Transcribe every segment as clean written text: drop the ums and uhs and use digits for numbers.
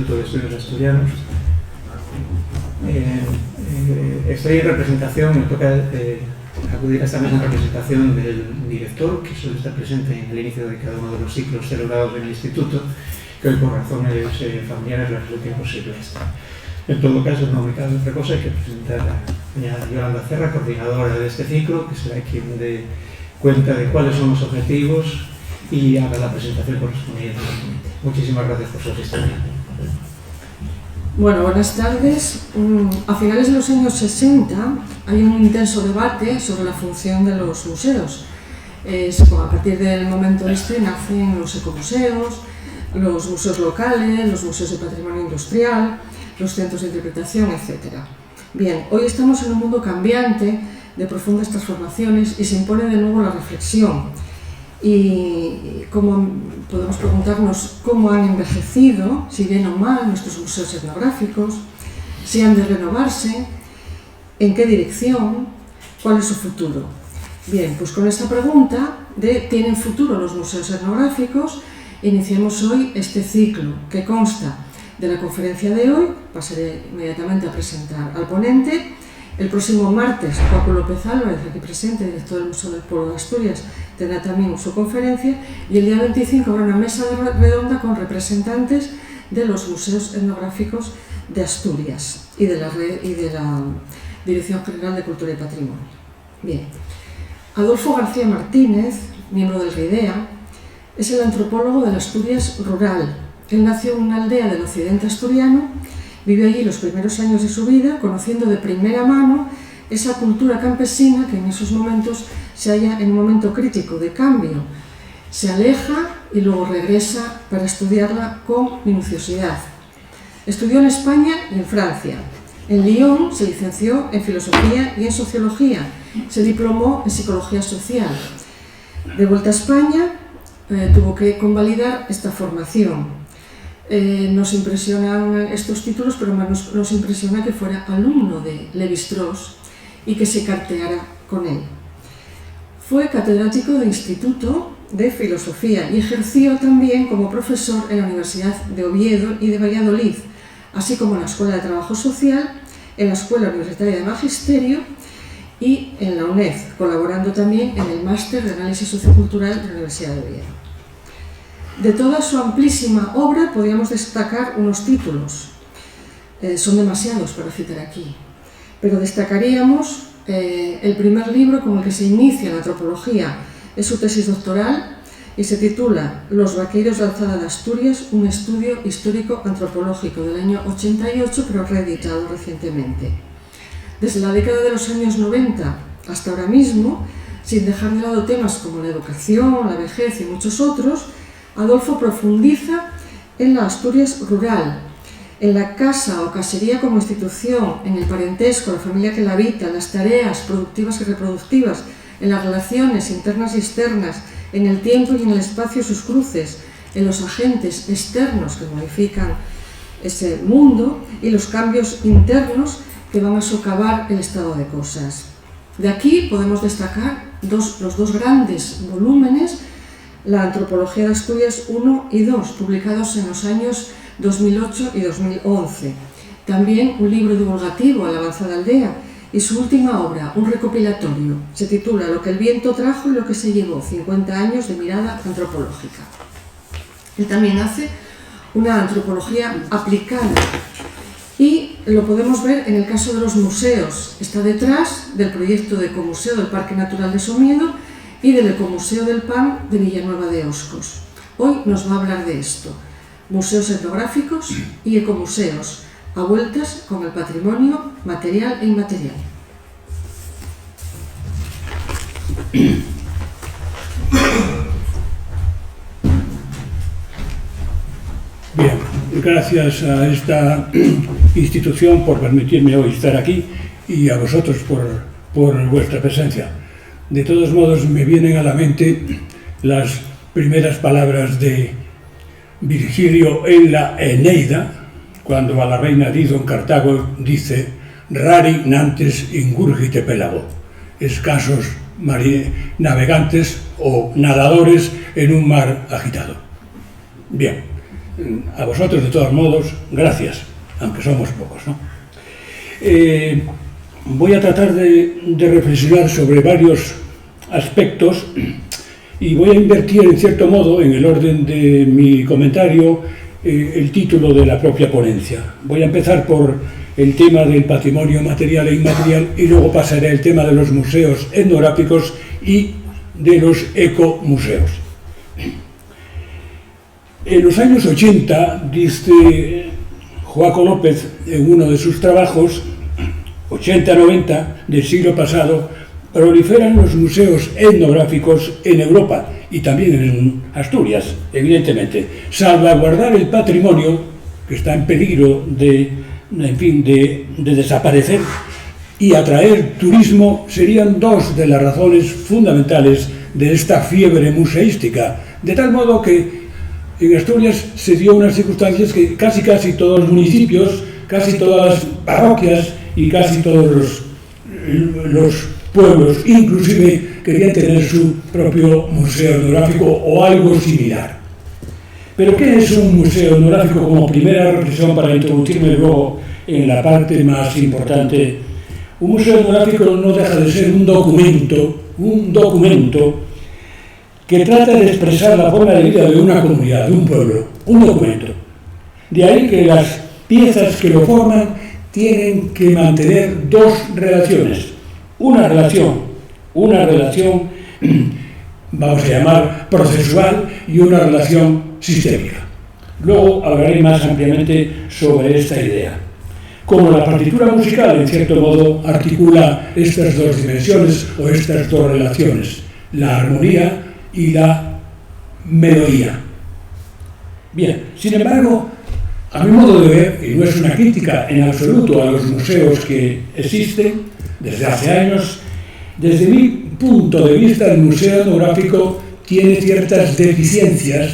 Instituto de Estudios Asturianos. Estoy en representación, me toca acudir a esta misma representación del director, que suele estar presente en el inicio de cada uno de los ciclos celebrados en el Instituto, que hoy por razones familiares les resulta imposible estar. En todo caso, no me cabe otra cosa que presentar a doña Yolanda Cerra, coordinadora de este ciclo, que será quien dé cuenta de cuáles son los objetivos y haga la presentación correspondiente. Muchísimas gracias por su asistencia. Bueno, buenas tardes. A finales de los años 60 hay un intenso debate sobre la función de los museos. A partir del momento este nacen los ecomuseos, los museos locales, los museos de patrimonio industrial, los centros de interpretación, etc. Bien, hoy estamos en un mundo cambiante, de profundas transformaciones, y se impone de nuevo la reflexión. Y cómo podemos preguntarnos cómo han envejecido, si bien o mal, nuestros museos etnográficos, si han de renovarse, en qué dirección, cuál es su futuro. Bien, pues con esta pregunta de ¿tienen futuro los museos etnográficos? Iniciamos hoy este ciclo que consta de la conferencia de hoy. Pasaré inmediatamente a presentar al ponente. El próximo martes, Paco López Álvarez, aquí presente, director del Museo del Pueblo de Asturias, tendrá también su conferencia, y el día 25 habrá una mesa redonda con representantes de los museos etnográficos de Asturias y de la Dirección General de Cultura y Patrimonio. Bien, Adolfo García Martínez, miembro del RIDEA, es el antropólogo de la Asturias rural. Él nació en una aldea del occidente asturiano, vivió allí los primeros años de su vida, conociendo de primera mano esa cultura campesina que en esos momentos se halla en un momento crítico de cambio. Se aleja y luego regresa para estudiarla con minuciosidad. Estudió en España y en Francia. En Lyon se licenció en Filosofía y en Sociología. Se diplomó en Psicología Social. De vuelta a España, tuvo que convalidar esta formación. Nos impresionan estos títulos, pero más nos impresiona que fuera alumno de Lévi-Strauss y que se carteara con él. Fue catedrático de Instituto de Filosofía y ejerció también como profesor en la Universidad de Oviedo y de Valladolid, así como en la Escuela de Trabajo Social, en la Escuela Universitaria de Magisterio y en la UNED, colaborando también en el Máster de Análisis Sociocultural de la Universidad de Oviedo. De toda su amplísima obra podríamos destacar unos títulos. Son demasiados para citar aquí, pero destacaríamos el primer libro con el que se inicia la antropología. Es su tesis doctoral y se titula Los vaqueiros de Alzada de Asturias, un estudio histórico antropológico, del año 88, pero reeditado recientemente. Desde la década de los años 90 hasta ahora mismo, sin dejar de lado temas como la educación, la vejez y muchos otros, Adolfo profundiza en la Asturias rural, en la casa o casería como institución, en el parentesco, la familia que la habita, en las tareas productivas y reproductivas, en las relaciones internas y externas, en el tiempo y en el espacio sus cruces, en los agentes externos que modifican ese mundo y los cambios internos que van a socavar el estado de cosas. De aquí podemos destacar los dos grandes volúmenes, la Antropología de Asturias 1 y 2, publicados en los años 2008 y 2011. También un libro divulgativo, A la avanzada aldea, y su última obra, un recopilatorio. Se titula Lo que el viento trajo y lo que se llevó, 50 años de mirada antropológica. Él también hace una antropología aplicada y lo podemos ver en el caso de los museos. Está detrás del proyecto de Ecomuseo del Parque Natural de Somiedo y del Ecomuseo del Pan de Villanueva de Oscos. Hoy nos va a hablar de esto, museos etnográficos y ecomuseos, a vueltas con el patrimonio material e inmaterial. Bien, gracias a esta institución por permitirme hoy estar aquí y a vosotros por vuestra presencia. De todos modos, me vienen a la mente las primeras palabras de Virgilio en la Eneida, cuando a la reina Dido en Cartago dice «Rari nantes ingurgite pélago», escasos navegantes o nadadores en un mar agitado. Bien, A vosotros, de todos modos, gracias, aunque somos pocos, ¿no? Voy a tratar de reflexionar sobre varios aspectos y voy a invertir, en cierto modo, en el orden de mi comentario, el título de la propia ponencia. Voy a empezar por el tema del patrimonio material e inmaterial y luego pasaré al tema de los museos etnográficos y de los ecomuseos. En los años 80, dice Joaco López en uno de sus trabajos, 80-90 del siglo pasado, proliferan los museos etnográficos en Europa y también en Asturias, evidentemente. Salvaguardar el patrimonio, que está en peligro de desaparecer, y atraer turismo serían dos de las razones fundamentales de esta fiebre museística, de tal modo que en Asturias se dio unas circunstancias que casi todos los municipios, casi todas las parroquias y casi todos los pueblos, inclusive, querían tener su propio museo etnográfico o algo similar. ¿Pero qué es un museo etnográfico? Como primera reflexión para introducirme luego en la parte más importante. Un museo etnográfico no deja de ser un documento que trata de expresar la forma de vida de una comunidad, de un pueblo, un documento. De ahí que las piezas que lo forman tienen que mantener dos relaciones. Una relación, vamos a llamar procesual, y una relación sistémica. Luego hablaré más ampliamente sobre esta idea. Como la partitura musical, en cierto modo, articula estas dos dimensiones o estas dos relaciones, la armonía y la melodía. Bien, sin embargo, a mi modo de ver, y no es una crítica en absoluto a los museos que existen desde hace años, desde mi punto de vista el museo etnográfico tiene ciertas deficiencias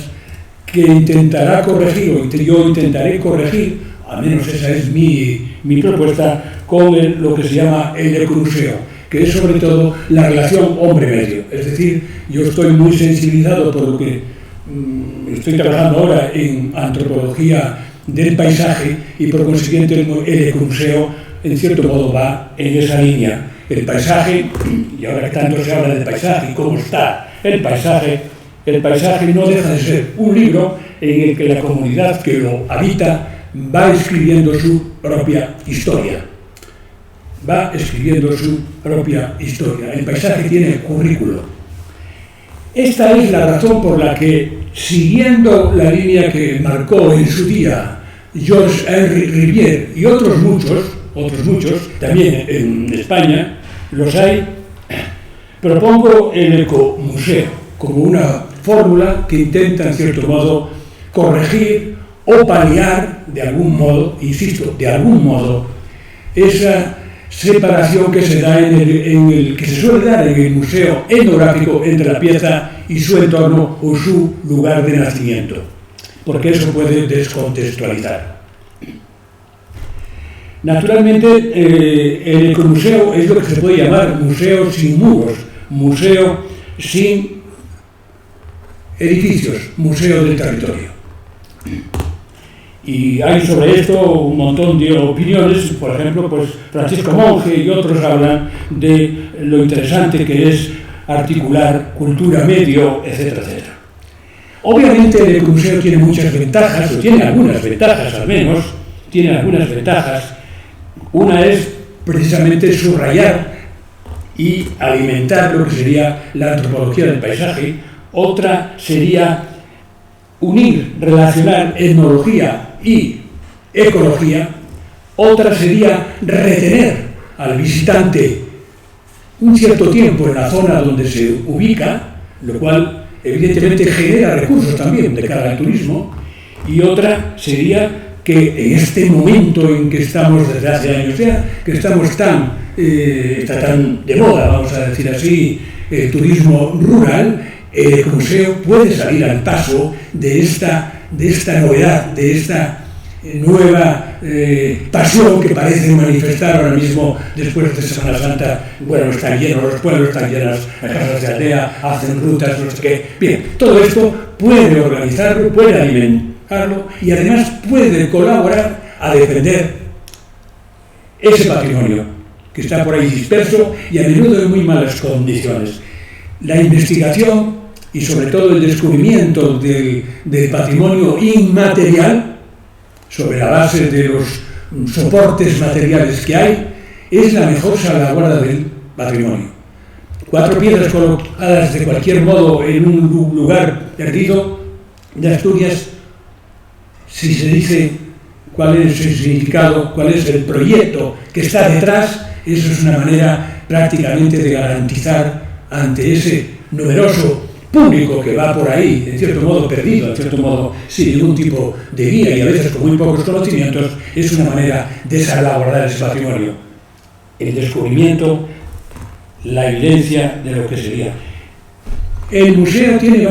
que intentará corregir, o yo intentaré corregir, al menos esa es mi propuesta, con lo que se llama el ecomuseo, que es sobre todo la relación hombre-medio. Es decir, yo estoy muy sensibilizado por lo que estoy trabajando ahora en antropología del paisaje y por consiguiente el ecomuseo en cierto modo va en esa línea. El paisaje, y ahora que tanto se habla del paisaje y cómo está el paisaje no deja de ser un libro en el que la comunidad que lo habita va escribiendo su propia historia. El paisaje tiene currículo. Esta es la razón por la que, siguiendo la línea que marcó en su día Georges Henri Rivière y otros muchos, también en España los hay, propongo el ecomuseo como una fórmula que intenta, en cierto modo, corregir o paliar de algún modo, insisto, de algún modo, esa separación que se da que se suele dar en el museo etnográfico entre la pieza y su entorno o su lugar de nacimiento, porque eso puede descontextualizar. Naturalmente, el ecomuseo es lo que se puede llamar museo sin muros, museo sin edificios, museo del territorio. Y hay sobre esto un montón de opiniones, por ejemplo, pues Francisco Monge y otros hablan de lo interesante que es articular cultura, medio, etcétera, etcétera. Obviamente el ecomuseo tiene muchas ventajas, o tiene algunas ventajas al menos, Una es precisamente subrayar y alimentar lo que sería la antropología del paisaje. Otra sería unir, relacionar etnología y ecología. Otra sería retener al visitante un cierto tiempo en la zona donde se ubica, lo cual evidentemente genera recursos también de cara al turismo. Y otra sería que en este momento en que estamos desde hace años ya, que estamos está tan de moda, vamos a decir así, el turismo rural, el ecomuseo puede salir al paso de esta novedad, de esta nueva pasión que parece manifestar ahora mismo después de Semana Santa. Bueno, están llenos los pueblos, están llenas las casas de aldea, hacen rutas, no sé qué. Bien, todo esto puede organizarlo, puede y además puede colaborar a defender ese patrimonio que está por ahí disperso y a menudo en muy malas condiciones. La investigación y sobre todo el descubrimiento del patrimonio inmaterial sobre la base de los soportes materiales que hay es la mejor salvaguarda del patrimonio. 4 piedras colocadas de cualquier modo en un lugar perdido de Asturias, si se dice cuál es el significado, cuál es el proyecto que está detrás, eso es una manera prácticamente de garantizar ante ese numeroso público que va por ahí, en cierto modo perdido, en cierto modo sin ningún tipo de guía y a veces con muy pocos conocimientos, es una manera de salvaguardar ese patrimonio. El descubrimiento, la evidencia de lo que sería. El museo tiene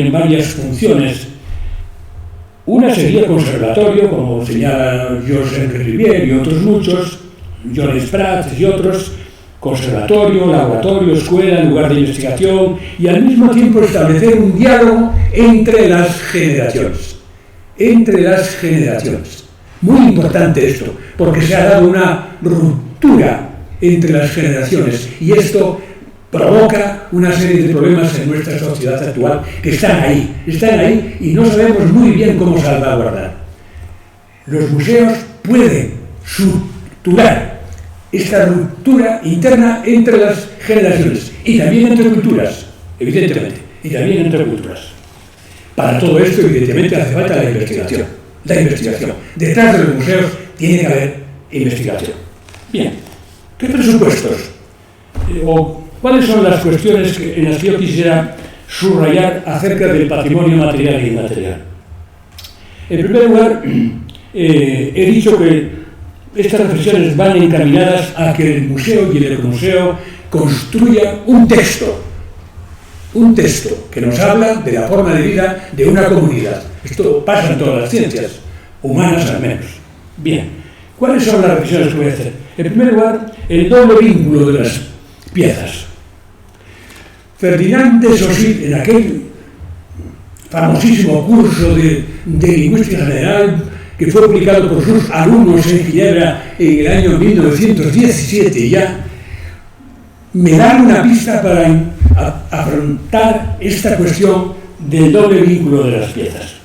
varias funciones. Una sería conservatorio, como señala Georges Rivière y otros muchos, Jones Prats y otros, conservatorio, laboratorio, escuela, lugar de investigación y al mismo tiempo establecer un diálogo entre las generaciones. Entre las generaciones. Muy importante esto, porque se ha dado una ruptura entre las generaciones y esto provoca una serie de problemas en nuestra sociedad actual que están ahí y no sabemos muy bien cómo salvaguardar. Los museos pueden suturar esta ruptura interna entre las generaciones y también entre culturas, evidentemente, y también entre culturas. Para todo esto, evidentemente, hace falta la investigación. La investigación. Detrás de los museos tiene que haber investigación. Bien, ¿qué presupuestos? ¿O cuáles son las cuestiones en las que yo quisiera subrayar acerca del patrimonio material e inmaterial? En primer lugar, he dicho que estas reflexiones van encaminadas a que el museo y el ecomuseo construya un texto que nos habla de la forma de vida de una comunidad. Esto pasa en todas las ciencias, humanas al menos. Bien, ¿cuáles son las reflexiones que voy a hacer? En primer lugar, el doble vínculo de las piezas. Ferdinand de Saussure, en aquel famosísimo curso de lingüística general que fue aplicado por sus alumnos en Ginebra en el año 1917 ya, me dan una pista para afrontar esta cuestión del doble vínculo de las piezas.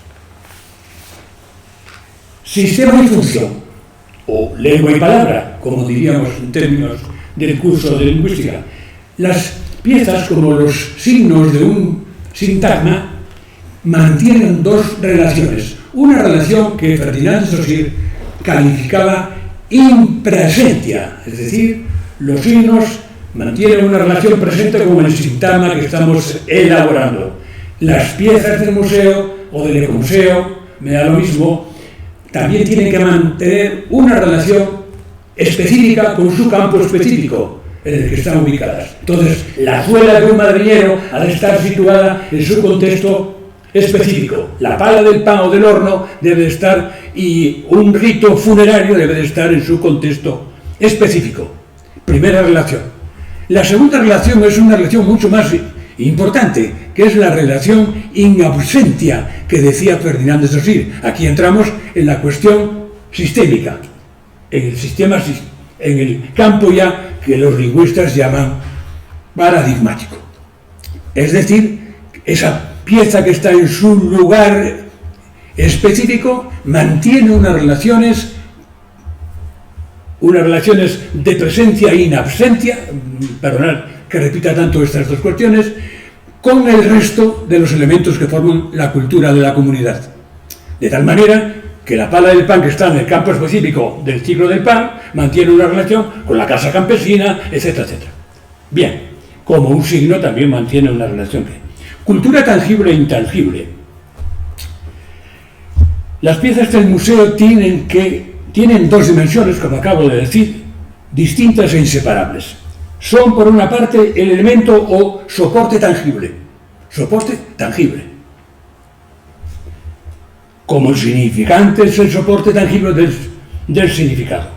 Sistema y función, o lengua y palabra, como diríamos en términos del curso de lingüística. Las piezas, como los signos de un sintagma, mantienen dos relaciones. Una relación que Ferdinand de Saussure calificaba impresentia, es decir, los signos mantienen una relación presente con el sintagma que estamos elaborando. Las piezas del museo o del ecomuseo, me da lo mismo, también tienen que mantener una relación específica con su campo específico en el que están ubicadas. Entonces, la suela de un madrillero ha de estar situada en su contexto específico. La pala del pan o del horno debe de estar, y un rito funerario debe de estar en su contexto específico. Primera relación. La segunda relación es una relación mucho más importante, que es la relación in absentia que decía Ferdinand de Saussure. Aquí entramos en la cuestión sistémica, en el sistema, en el campo ya que los lingüistas llaman paradigmático. Es decir, esa pieza que está en su lugar específico mantiene unas relaciones de presencia e in absentia, perdonad que repita tanto estas dos cuestiones, con el resto de los elementos que forman la cultura de la comunidad. De tal manera que la pala del pan que está en el campo específico del ciclo del pan mantiene una relación con la casa campesina, etcétera, etcétera. Bien, como un signo también mantiene una relación. Cultura tangible e intangible. Las piezas del museo tienen dos dimensiones, como acabo de decir, distintas e inseparables. Son, por una parte, el elemento o soporte tangible. Soporte tangible. Como el significante es el soporte tangible del significado.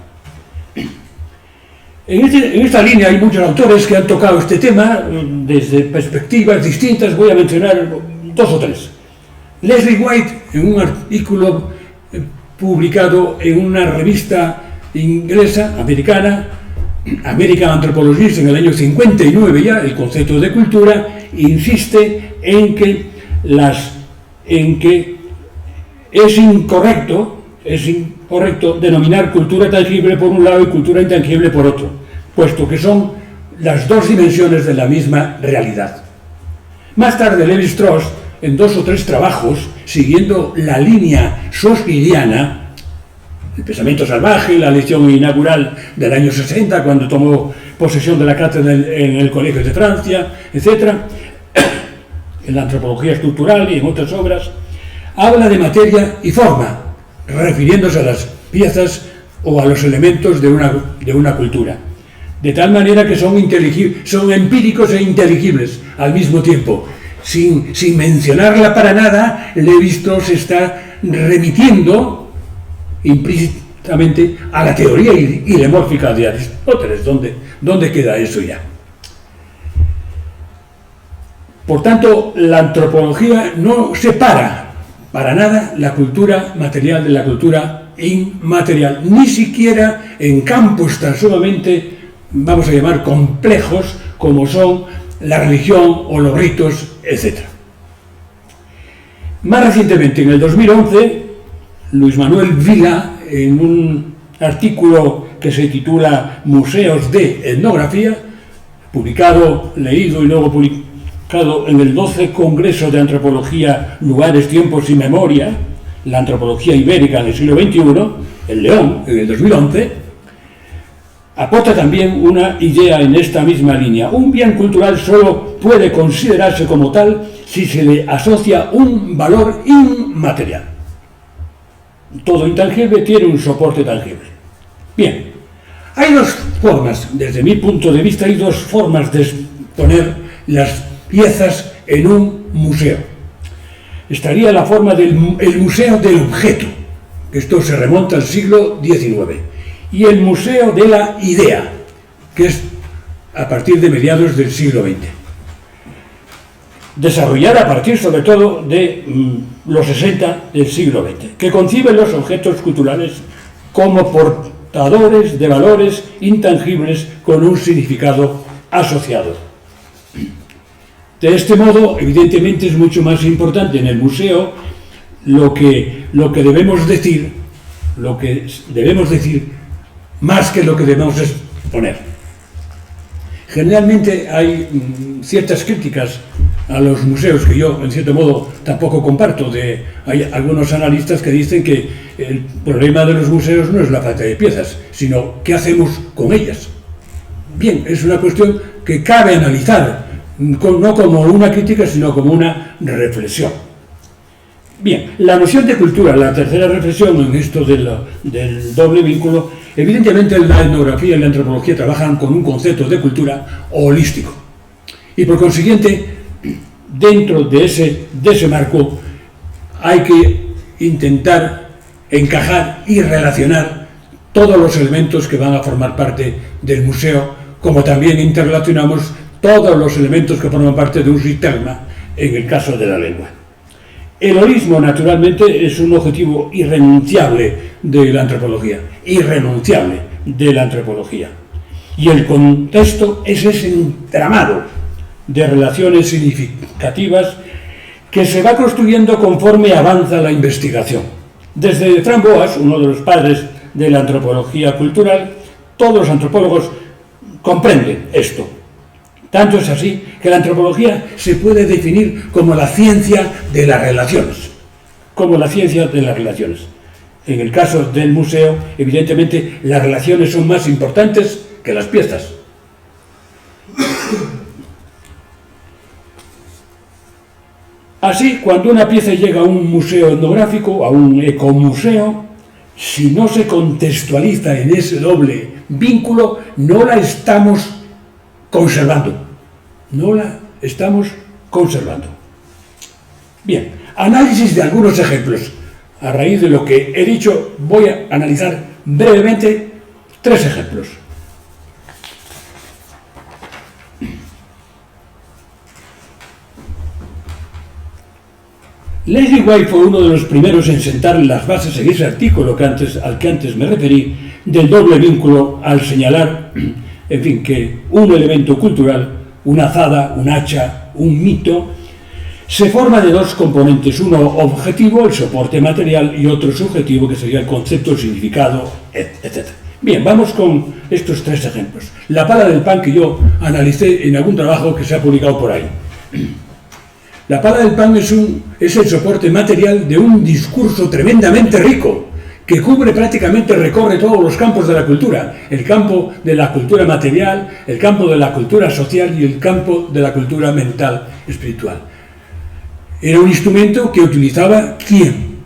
En esta línea hay muchos autores que han tocado este tema desde perspectivas distintas. Voy a mencionar dos o tres. Leslie White, en un artículo publicado en una revista inglesa, americana, American Anthropologist, en el año 59 ya, el concepto de cultura, insiste en que es incorrecto denominar cultura tangible por un lado y cultura intangible por otro, puesto que son las dos dimensiones de la misma realidad. Más tarde, Lévi-Strauss, en 2 o 3 trabajos, siguiendo la línea schlosseriana, el pensamiento salvaje, la lección inaugural del año 60, cuando tomó posesión de la cátedra en el Colegio de Francia, etc., en la antropología estructural y en otras obras, habla de materia y forma, refiriéndose a las piezas o a los elementos de una cultura, de tal manera que son empíricos e inteligibles al mismo tiempo. Sin mencionarla para nada, Lévi-Strauss está remitiendo implícitamente a la teoría ilemórfica de Aristóteles. ¿Dónde queda eso ya? Por tanto, la antropología no separa para nada la cultura material de la cultura inmaterial, ni siquiera en campos tan sumamente, vamos a llamar, complejos como son la religión o los ritos, etc. Más recientemente, en el 2011, Luis Manuel Vila, en un artículo que se titula Museos de Etnografía, leído y luego publicado en el 12 Congreso de Antropología, Lugares, Tiempos y Memoria, la antropología ibérica en el siglo XXI, en León, en el 2011, aporta también una idea en esta misma línea. Un bien cultural solo puede considerarse como tal si se le asocia un valor inmaterial. Todo intangible tiene un soporte tangible. Bien, hay dos formas, desde mi punto de vista, hay dos formas de exponer las piezas en un museo. Estaría la forma del museo del objeto, que esto se remonta al siglo XIX, y el museo de la idea, que es a partir de mediados del siglo XX. Desarrollada a partir sobre todo de los 60 del siglo XX, que conciben los objetos culturales como portadores de valores intangibles con un significado asociado. De este modo, evidentemente, es mucho más importante en el museo lo que debemos decir más que lo que debemos exponer. Generalmente hay ciertas críticas a los museos que yo, en cierto modo, tampoco comparto. Hay algunos analistas que dicen que el problema de los museos no es la falta de piezas, sino qué hacemos con ellas. Bien, es una cuestión que cabe analizar, no como una crítica, sino como una reflexión. Bien, la noción de cultura, la tercera reflexión en esto del doble vínculo, evidentemente la etnografía y la antropología trabajan con un concepto de cultura holístico. Y por consiguiente, dentro de ese marco, hay que intentar encajar y relacionar todos los elementos que van a formar parte del museo, como también interrelacionamos todos los elementos que forman parte de un sistema, en el caso de la lengua. El holismo, naturalmente, es un objetivo irrenunciable de la antropología, Y el contexto es ese entramado de relaciones significativas que se va construyendo conforme avanza la investigación. Desde Frank Boas, uno de los padres de la antropología cultural, todos los antropólogos comprenden esto. Tanto es así que la antropología se puede definir como la ciencia de las relaciones. En el caso del museo, evidentemente, las relaciones son más importantes que las piezas. Así, cuando una pieza llega a un museo etnográfico, a un ecomuseo, si no se contextualiza en ese doble vínculo, no la estamos conservando. Bien, análisis de algunos ejemplos. A raíz de lo que he dicho, voy a analizar brevemente 3 ejemplos. Leslie White fue uno de los primeros en sentar las bases en ese artículo al que antes me referí, del doble vínculo, al señalar, en fin, que un elemento cultural, una azada, un hacha, un mito, se forma de dos componentes, uno objetivo, el soporte material, y otro subjetivo, que sería el concepto, el significado, etc. Bien, vamos con estos tres ejemplos. La pala del pan, que yo analicé en algún trabajo que se ha publicado por ahí. La pala del pan es el soporte material de un discurso tremendamente rico, que recorre todos los campos de la cultura, el campo de la cultura material, el campo de la cultura social y el campo de la cultura mental, espiritual. Era un instrumento que utilizaba ¿quién?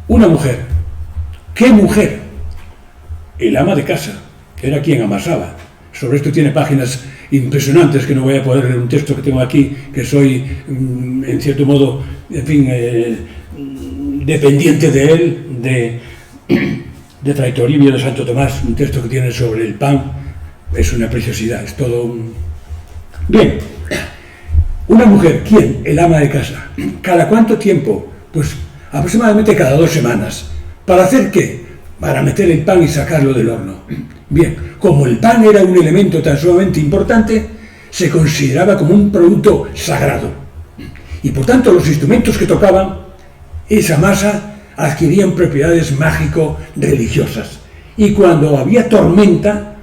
Una mujer. ¿Qué mujer? El ama de casa. Era quien amasaba. Sobre esto tiene páginas impresionantes que no voy a poder leer un texto que tengo aquí, que soy, en cierto modo, en fin, dependiente de él, de Fray Toribio de Santo Tomás, un texto que tiene sobre el pan. Es una preciosidad, es todo un... Bien, una mujer, ¿quién? El ama de casa. ¿Cada cuánto tiempo? Pues aproximadamente cada 2 semanas. ¿Para hacer qué? Para meter el pan y sacarlo del horno. Bien, como el pan era un elemento tan sumamente importante, se consideraba como un producto sagrado. Y por tanto los instrumentos que tocaban esa masa adquirían propiedades mágico-religiosas. Y cuando había tormenta,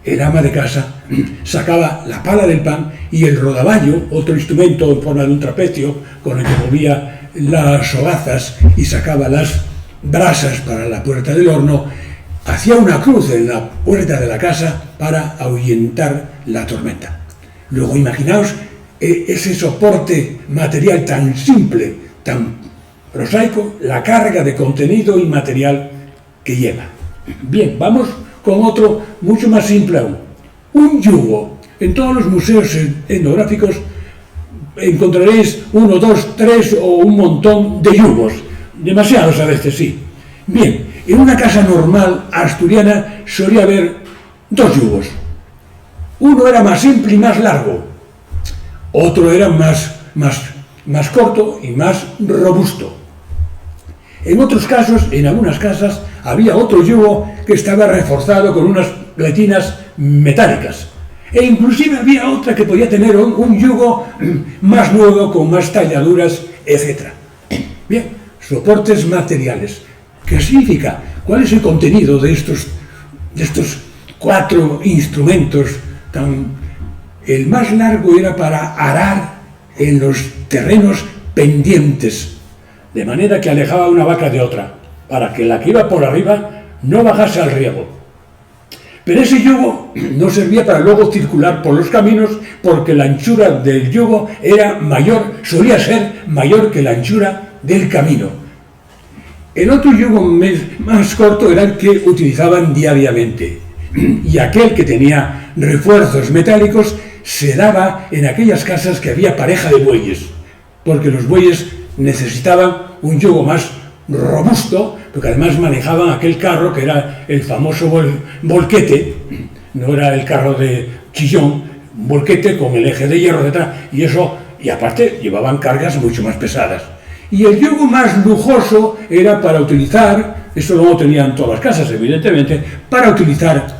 el ama de casa sacaba la pala del pan y el rodaballo, otro instrumento en forma de un trapecio con el que movía las hogazas y sacaba las brasas para la puerta del horno, hacía una cruz en la puerta de la casa para ahuyentar la tormenta. Luego imaginaos ese soporte material tan simple, tan prosaico, la carga de contenido y material que lleva. Bien, vamos con otro mucho más simple aún. Un yugo. En todos los museos etnográficos encontraréis 1, 2, 3 o un montón de yugos. Demasiados a veces, sí. Bien, en una casa normal asturiana solía haber 2 yugos. Uno era más simple y más largo. Otro era más corto y más robusto. En otros casos, en algunas casas, había otro yugo que estaba reforzado con unas pletinas metálicas. E inclusive había otra que podía tener un yugo más nuevo, con más talladuras, etc. Bien, soportes materiales. ¿Qué significa? ¿Cuál es el contenido de estos 4 instrumentos tan... El más largo era para arar en los terrenos pendientes, de manera que alejaba una vaca de otra, para que la que iba por arriba no bajase al riego. Pero ese yugo no servía para luego circular por los caminos, porque la anchura del yugo era mayor, solía ser mayor que la anchura del camino. El otro yugo más corto era el que utilizaban diariamente, y aquel que tenía refuerzos metálicos se daba en aquellas casas que había pareja de bueyes, porque los bueyes necesitaban un yugo más robusto, porque además manejaban aquel carro que era el famoso volquete, no era el carro de chillón, un volquete con el eje de hierro detrás, y aparte llevaban cargas mucho más pesadas. Y el yugo más lujoso era para utilizar, eso luego tenían todas las casas evidentemente, para utilizar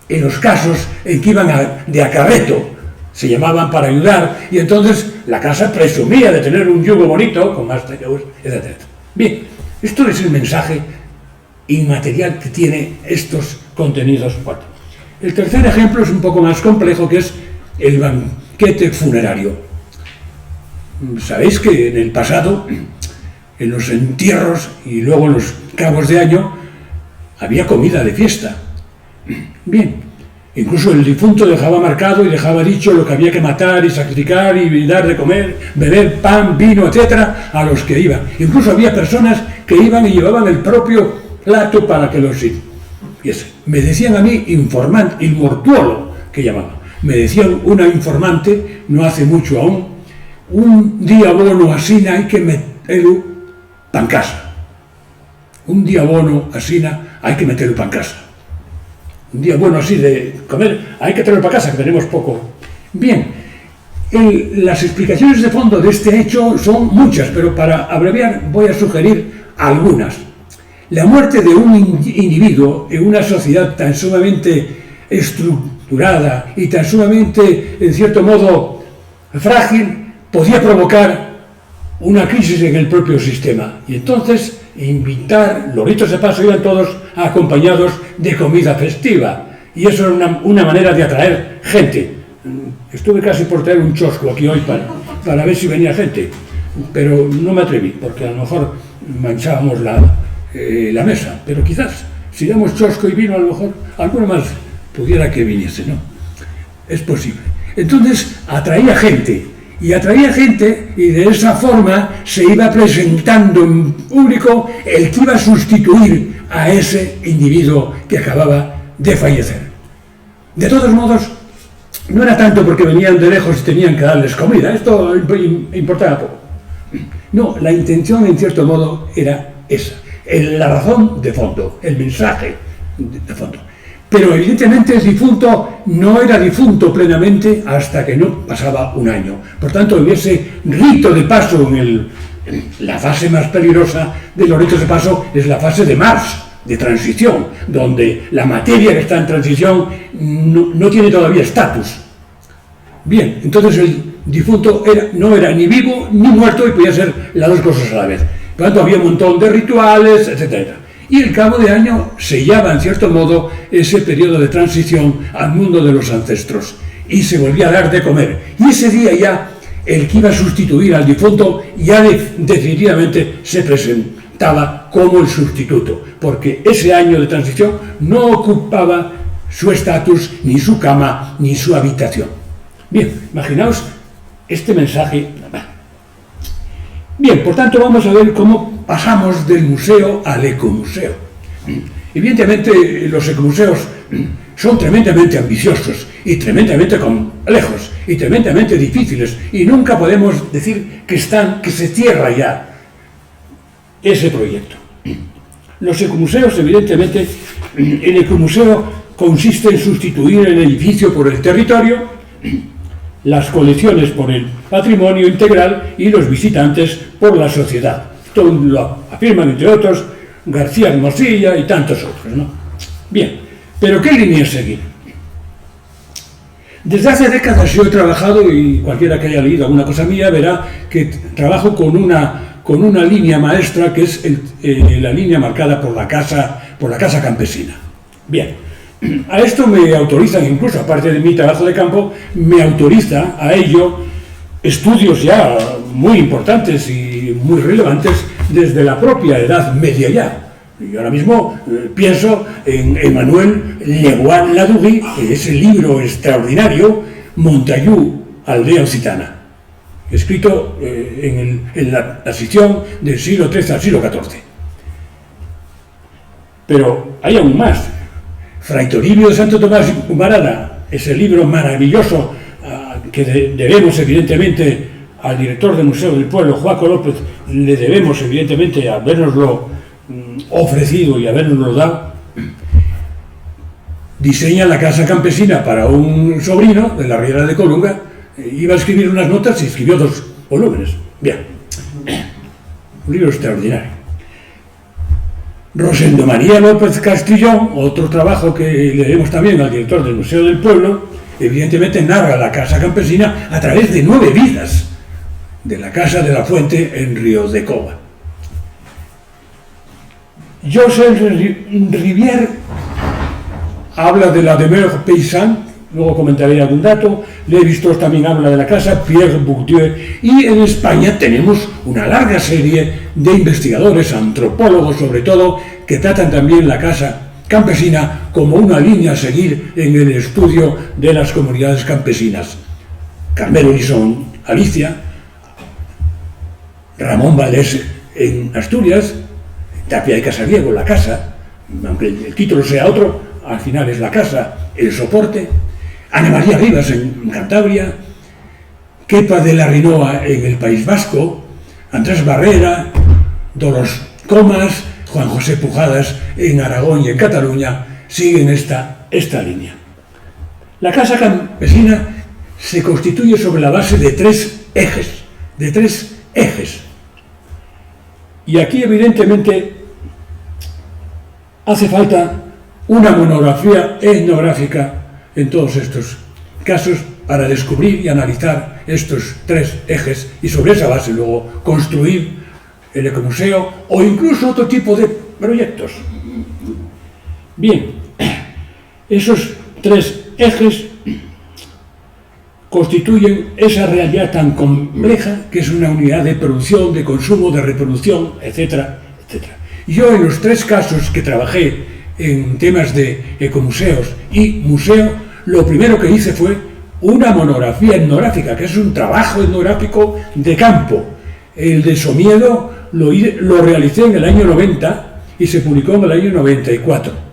en los casos en que iban de acarreto, se llamaban para ayudar, y entonces la casa presumía de tener un yugo bonito, con más talladuras, etc. Bien, esto es el mensaje inmaterial que tiene estos contenidos 4. El tercer ejemplo es un poco más complejo, que es el banquete funerario. Sabéis que en el pasado, en los entierros y luego en los cabos de año, había comida de fiesta. Bien, incluso el difunto dejaba marcado y dejaba dicho lo que había que matar y sacrificar y dar de comer, beber pan, vino, etcétera, a los que iban. Incluso había personas que iban y llevaban el propio plato para que los sirviesen. Me decían a mí informante, il mortuolo, que llamaban. Me decían una informante, no hace mucho aún, un día bono asina hay que meterlo pan casa. Un día bono asina hay que meterlo pan casa. Un día bueno así de comer, hay que traerlo para casa, que tenemos poco. Bien, Las explicaciones de fondo de este hecho son muchas, pero para abreviar voy a sugerir algunas. La muerte de un individuo en una sociedad tan sumamente estructurada y tan sumamente, en cierto modo, frágil, podía provocar una crisis en el propio sistema. Y entonces, invitar, los ritos de paso iban todos acompañados de comida festiva. Y eso era una manera de atraer gente. Estuve casi por traer un chosco aquí hoy para ver si venía gente, pero no me atreví, porque a lo mejor manchábamos la mesa. Pero quizás, si damos chosco y vino, a lo mejor alguno más pudiera que viniese, ¿no? Es posible. Entonces, atraía gente, y de esa forma se iba presentando en público el que iba a sustituir a ese individuo que acababa de fallecer. De todos modos, no era tanto porque venían de lejos y tenían que darles comida, esto importaba poco. No, la intención en cierto modo era esa, la razón de fondo, el mensaje de fondo. Pero evidentemente el difunto no era difunto plenamente hasta que no pasaba un año. Por tanto, en ese rito de paso, en la fase más peligrosa de los ritos de paso es la fase de Mars, de transición, donde la materia que está en transición no tiene todavía estatus. Bien, entonces el difunto no era ni vivo ni muerto y podía ser las dos cosas a la vez. Por lo tanto, había un montón de rituales, etc. Y el cabo de año sellaba, en cierto modo, ese periodo de transición al mundo de los ancestros. Y se volvía a dar de comer. Y ese día ya, el que iba a sustituir al difunto ya definitivamente se presentaba como el sustituto, porque ese año de transición no ocupaba su estatus, ni su cama, ni su habitación. Bien, imaginaos este mensaje. Bien, por tanto, vamos a ver cómo pasamos del museo al ecomuseo. Evidentemente, los ecomuseos son tremendamente ambiciosos y tremendamente complejos y tremendamente difíciles, y nunca podemos decir que se cierra ya ese proyecto. Los ecomuseos, evidentemente, el ecomuseo consiste en sustituir el edificio por el territorio, las colecciones por el patrimonio integral y los visitantes por la sociedad. Esto lo afirman, entre otros, García Hermosilla y tantos otros, ¿no? Bien, pero ¿qué línea seguir? Desde hace décadas yo he trabajado, y cualquiera que haya leído alguna cosa mía verá que trabajo con una línea maestra que es la línea marcada por la casa campesina. Bien. A esto me autorizan, incluso aparte de mi trabajo de campo, me autoriza a ello estudios ya muy importantes y muy relevantes desde la propia Edad Media ya. Y ahora mismo pienso en Emmanuel Leguin-Ladurie, ese libro extraordinario, Montaillou, Aldea Occitana, escrito en la transición del siglo XIII al siglo XIV. Pero hay aún más. Fray Toribio de Santo Tomás Humarada, ese libro maravilloso que debemos evidentemente al director del Museo del Pueblo, Joaco López, le debemos evidentemente habernoslo ofrecido y habernoslo dado. Diseña la casa campesina para un sobrino de la Riera de Colunga, iba a escribir unas notas y escribió 2 volúmenes. Bien, un libro extraordinario. Rosendo María López Castillón, otro trabajo que leemos también al director del Museo del Pueblo, evidentemente narra la casa campesina a través de 9 vidas de la casa de la Fuente en Río de Cova. Joseph Rivière habla de la demeure paysanne, luego comentaré algún dato. Lévi-Strauss también habla de la casa Pierre Bourdieu, y en España tenemos una larga serie de investigadores, antropólogos sobre todo, que tratan también la casa campesina como una línea a seguir en el estudio de las comunidades campesinas. Carmelo Lisón, Alicia, Ramón Valdés en Asturias, Tapia y Casariego, La Casa, aunque el título sea otro, al final es La Casa, el soporte. Ana María Rivas en Cantabria, Kepa de la Rinoa en el País Vasco, Andrés Barrera, Doros Comas, Juan José Pujadas en Aragón y en Cataluña siguen esta línea. La casa campesina se constituye sobre la base de tres ejes. Y aquí, evidentemente, hace falta una monografía etnográfica en todos estos casos para descubrir y analizar estos tres ejes y sobre esa base luego construir el ecomuseo o incluso otro tipo de proyectos. Bien, esos tres ejes constituyen esa realidad tan compleja que es una unidad de producción, de consumo, de reproducción, etcétera, etcétera. Yo en los tres casos que trabajé en temas de ecomuseos y museo, lo primero que hice fue una monografía etnográfica, que es un trabajo etnográfico de campo. El de Somiedo lo realicé en el año 90 y se publicó en el año 94.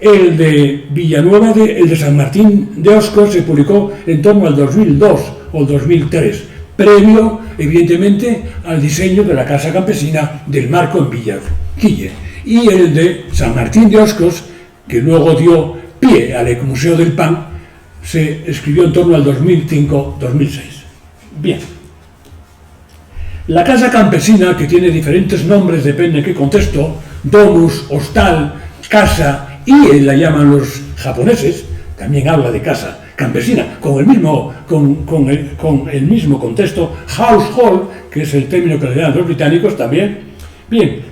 El de Villanueva, el de San Martín de Osco, se publicó en torno al 2002 o 2003, previo, evidentemente, al diseño de la Casa Campesina del Marco en Villaquille. Y el de San Martín de Oscos, que luego dio pie al Ecomuseo del Pan, se escribió en torno al 2005-2006. Bien. La Casa Campesina, que tiene diferentes nombres, depende de qué contexto, domus, hostal, casa, y la llaman los japoneses, también habla de casa campesina, con el mismo contexto, household, que es el término que le dan los británicos también. Bien,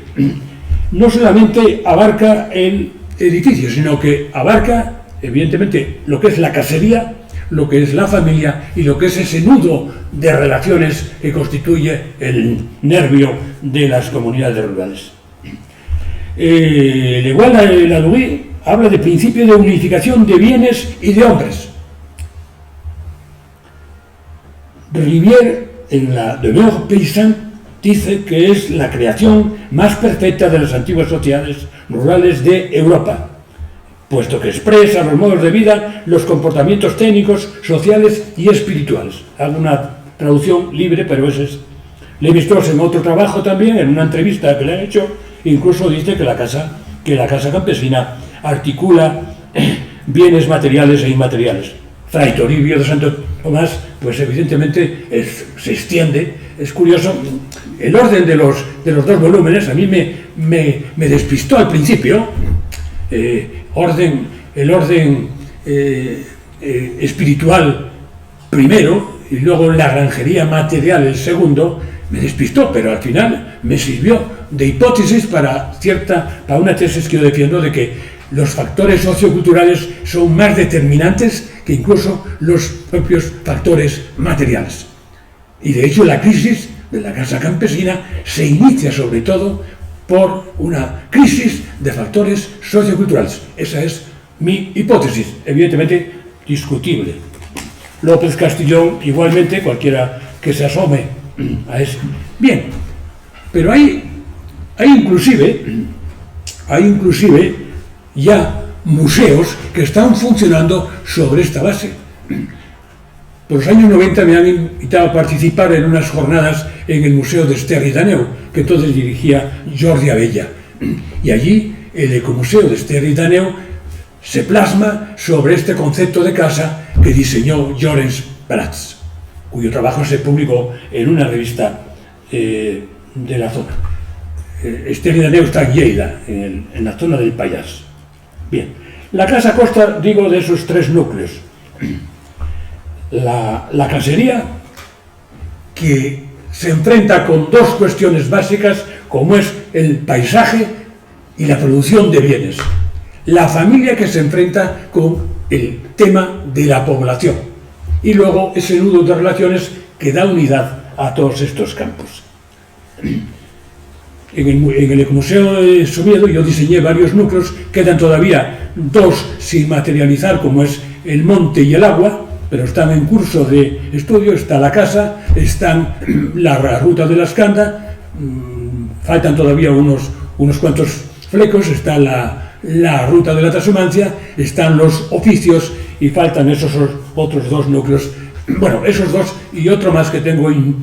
no solamente abarca el edificio, sino que abarca, evidentemente, lo que es la casería, lo que es la familia y lo que es ese nudo de relaciones que constituye el nervio de las comunidades rurales. Ladurie habla de principio de unificación de bienes y de hombres. Rivière, en la Demeure Paysanne, dice que es la creación más perfecta de las antiguas sociedades rurales de Europa, puesto que expresa los modos de vida, los comportamientos técnicos, sociales y espirituales. Hago una traducción libre, pero ese es. Lévi-Strauss, en otro trabajo también, en una entrevista que le han hecho, incluso dice que la casa campesina articula bienes materiales e inmateriales. Fray Toribio de Santo Tomás, pues evidentemente se extiende. Es curioso, el orden de los dos volúmenes a mí me despistó al principio. El orden espiritual primero y luego la granjería material el segundo, me despistó, pero al final me sirvió de hipótesis para una tesis que yo defiendo de que los factores socioculturales son más determinantes que incluso los propios factores materiales. Y de hecho la crisis de la casa campesina se inicia sobre todo por una crisis de factores socioculturales. Esa es mi hipótesis, evidentemente discutible. López Castillón, igualmente, cualquiera que se asome a eso. Bien, pero hay inclusive ya museos que están funcionando sobre esta base. Por los años 90 me han invitado a participar en unas jornadas en el Museo de Esterri d'Àneu, que entonces dirigía Jordi Abella. Y allí el Ecomuseo de Esterri d'Àneu se plasma sobre este concepto de casa que diseñó Llorenç Prats, cuyo trabajo se publicó en una revista de la zona. Esterri d'Àneu está en Lleida, en la zona del Pallars. Bien, la casa consta, digo, de esos tres núcleos. La casería, que se enfrenta con dos cuestiones básicas, como es el paisaje y la producción de bienes. La familia, que se enfrenta con el tema de la población. Y luego ese nudo de relaciones que da unidad a todos estos campos. En el Ecomuseo de Somiedo yo diseñé varios núcleos, quedan todavía dos sin materializar, como es el monte y el agua, pero están en curso de estudio. Está la casa, están la ruta de la Escanda, faltan todavía unos cuantos flecos, está la ruta de la Trashumancia, están los oficios y faltan esos otros dos núcleos. Bueno, esos dos y otro más que tengo en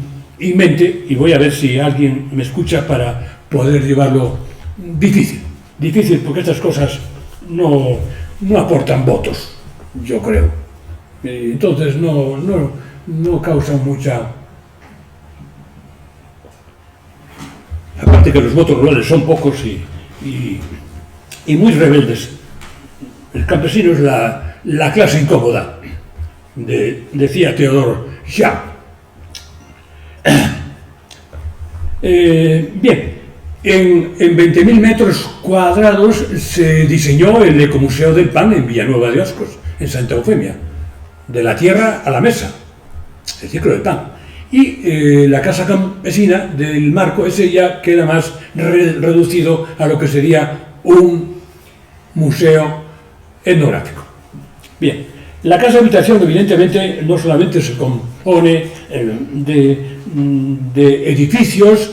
mente, y voy a ver si alguien me escucha para poder llevarlo. Difícil porque estas cosas no aportan votos, yo creo. Entonces no causan mucha... Aparte que los votos rurales son pocos y muy rebeldes. El campesino es la clase incómoda, decía Theodor Schaap. Bien, en 20.000 metros cuadrados se diseñó el Ecomuseo del Pan en Villanueva de Oscos, en Santa Eufemia, de la tierra a la mesa, el ciclo del pan. Y la casa campesina del Marco, ese ya queda más reducido a lo que sería un museo etnográfico. Bien, la casa habitación evidentemente no solamente se compone de edificios,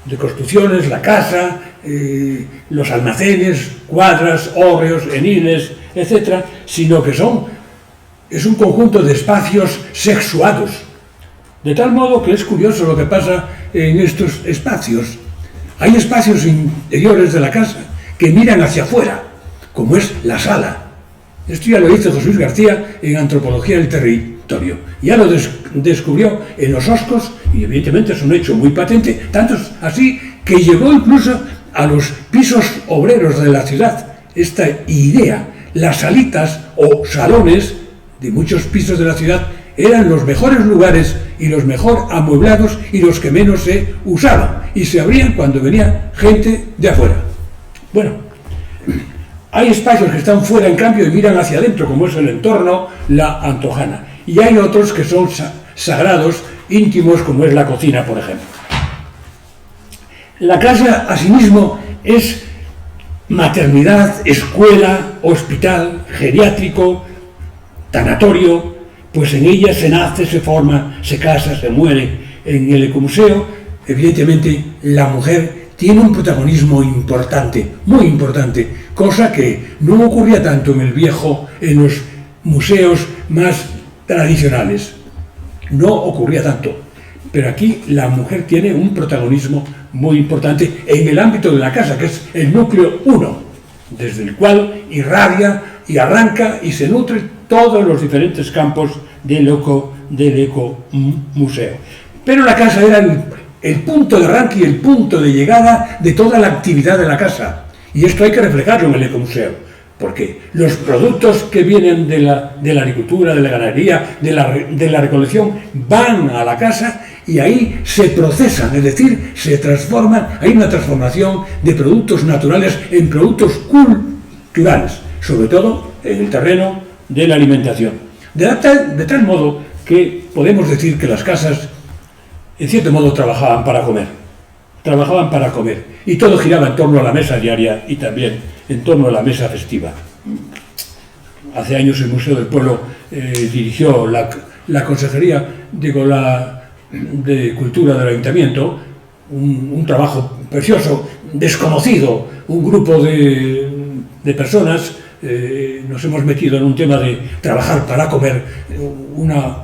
de construcciones, la casa, los almacenes, cuadras, hórreos, eniles, etc., sino que es un conjunto de espacios sexuados. De tal modo que es curioso lo que pasa en estos espacios. Hay espacios interiores de la casa que miran hacia afuera, como es la sala. Esto ya lo hizo Jesús García en Antropología del Territorio. Ya lo descubrió en Los Oscos, y evidentemente es un hecho muy patente, tanto así que llegó incluso a los pisos obreros de la ciudad. Esta idea, las salitas o salones de muchos pisos de la ciudad eran los mejores lugares y los mejor amueblados y los que menos se usaban, y se abrían cuando venía gente de afuera. Bueno, hay espacios que están fuera, en cambio, y miran hacia adentro, como es el entorno, la antojana. Y hay otros que son sagrados, íntimos, como es la cocina, por ejemplo. La casa, asimismo, es maternidad, escuela, hospital, geriátrico, tanatorio, pues en ella se nace, se forma, se casa, se muere. En el Ecomuseo, evidentemente, la mujer tiene un protagonismo importante, muy importante, cosa que no ocurría tanto en los museos más tradicionales. No ocurría tanto. Pero aquí la mujer tiene un protagonismo muy importante en el ámbito de la casa, que es el núcleo 1, desde el cual irradia y arranca y se nutre todos los diferentes campos del ecomuseo. Pero la casa era el punto de arranque y el punto de llegada de toda la actividad de la casa. Y esto hay que reflejarlo en el ecomuseo, porque los productos que vienen de la agricultura, de la ganadería, de la recolección, van a la casa y ahí se procesan, es decir, se transforman. Hay una transformación de productos naturales en productos culturales, sobre todo en el terreno de la alimentación. De tal modo que podemos decir que las casas, en cierto modo, trabajaban para comer, y todo giraba en torno a la mesa diaria y también en torno a la mesa festiva. Hace años el Museo del Pueblo dirigió la consejería, de Cultura del Ayuntamiento, un trabajo precioso, desconocido, un grupo de personas. Nos hemos metido en un tema de trabajar para comer, una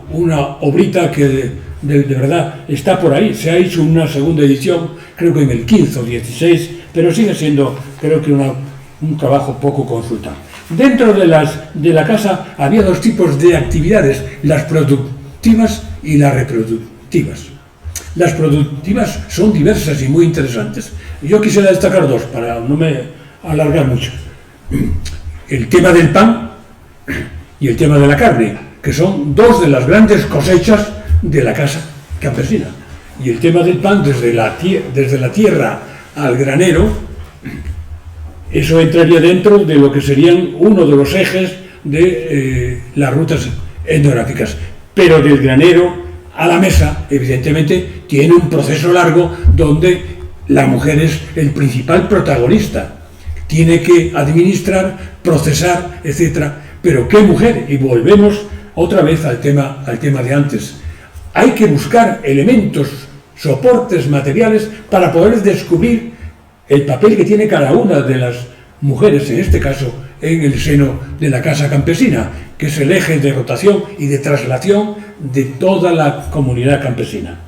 obrita que de verdad está por ahí. Se ha hecho una segunda edición, creo que en el 15 o 16, pero sigue siendo, creo que un trabajo poco consultado. Dentro de la casa había dos tipos de actividades, las productivas y las reproductivas. Las productivas son diversas y muy interesantes. Yo quisiera destacar dos, para no me alargar mucho. El tema del pan y el tema de la carne, que son dos de las grandes cosechas de la casa campesina. Y el tema del pan desde la tierra al granero, eso entraría dentro de lo que serían uno de los ejes de las rutas etnográficas. Pero del granero a la mesa, evidentemente, tiene un proceso largo donde la mujer es el principal protagonista. Tiene que administrar, procesar, etc. Pero ¿qué mujer? Y volvemos otra vez al tema de antes. Hay que buscar elementos, soportes materiales para poder descubrir el papel que tiene cada una de las mujeres, en este caso en el seno de la casa campesina, que es el eje de rotación y de traslación de toda la comunidad campesina.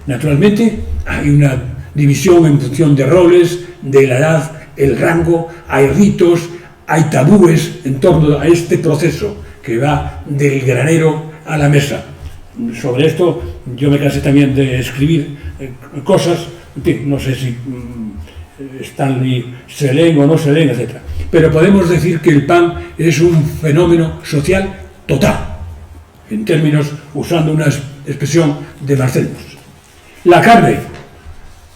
Naturalmente hay una división en función de roles, de la edad, el rango, hay ritos, hay tabúes en torno a este proceso que va del granero a la mesa. Sobre esto yo me cansé también de escribir cosas, en fin, no sé si Stanley se leen o no se leen, etc. Pero podemos decir que el pan es un fenómeno social total, en términos, usando una expresión de Marcellus. La carne,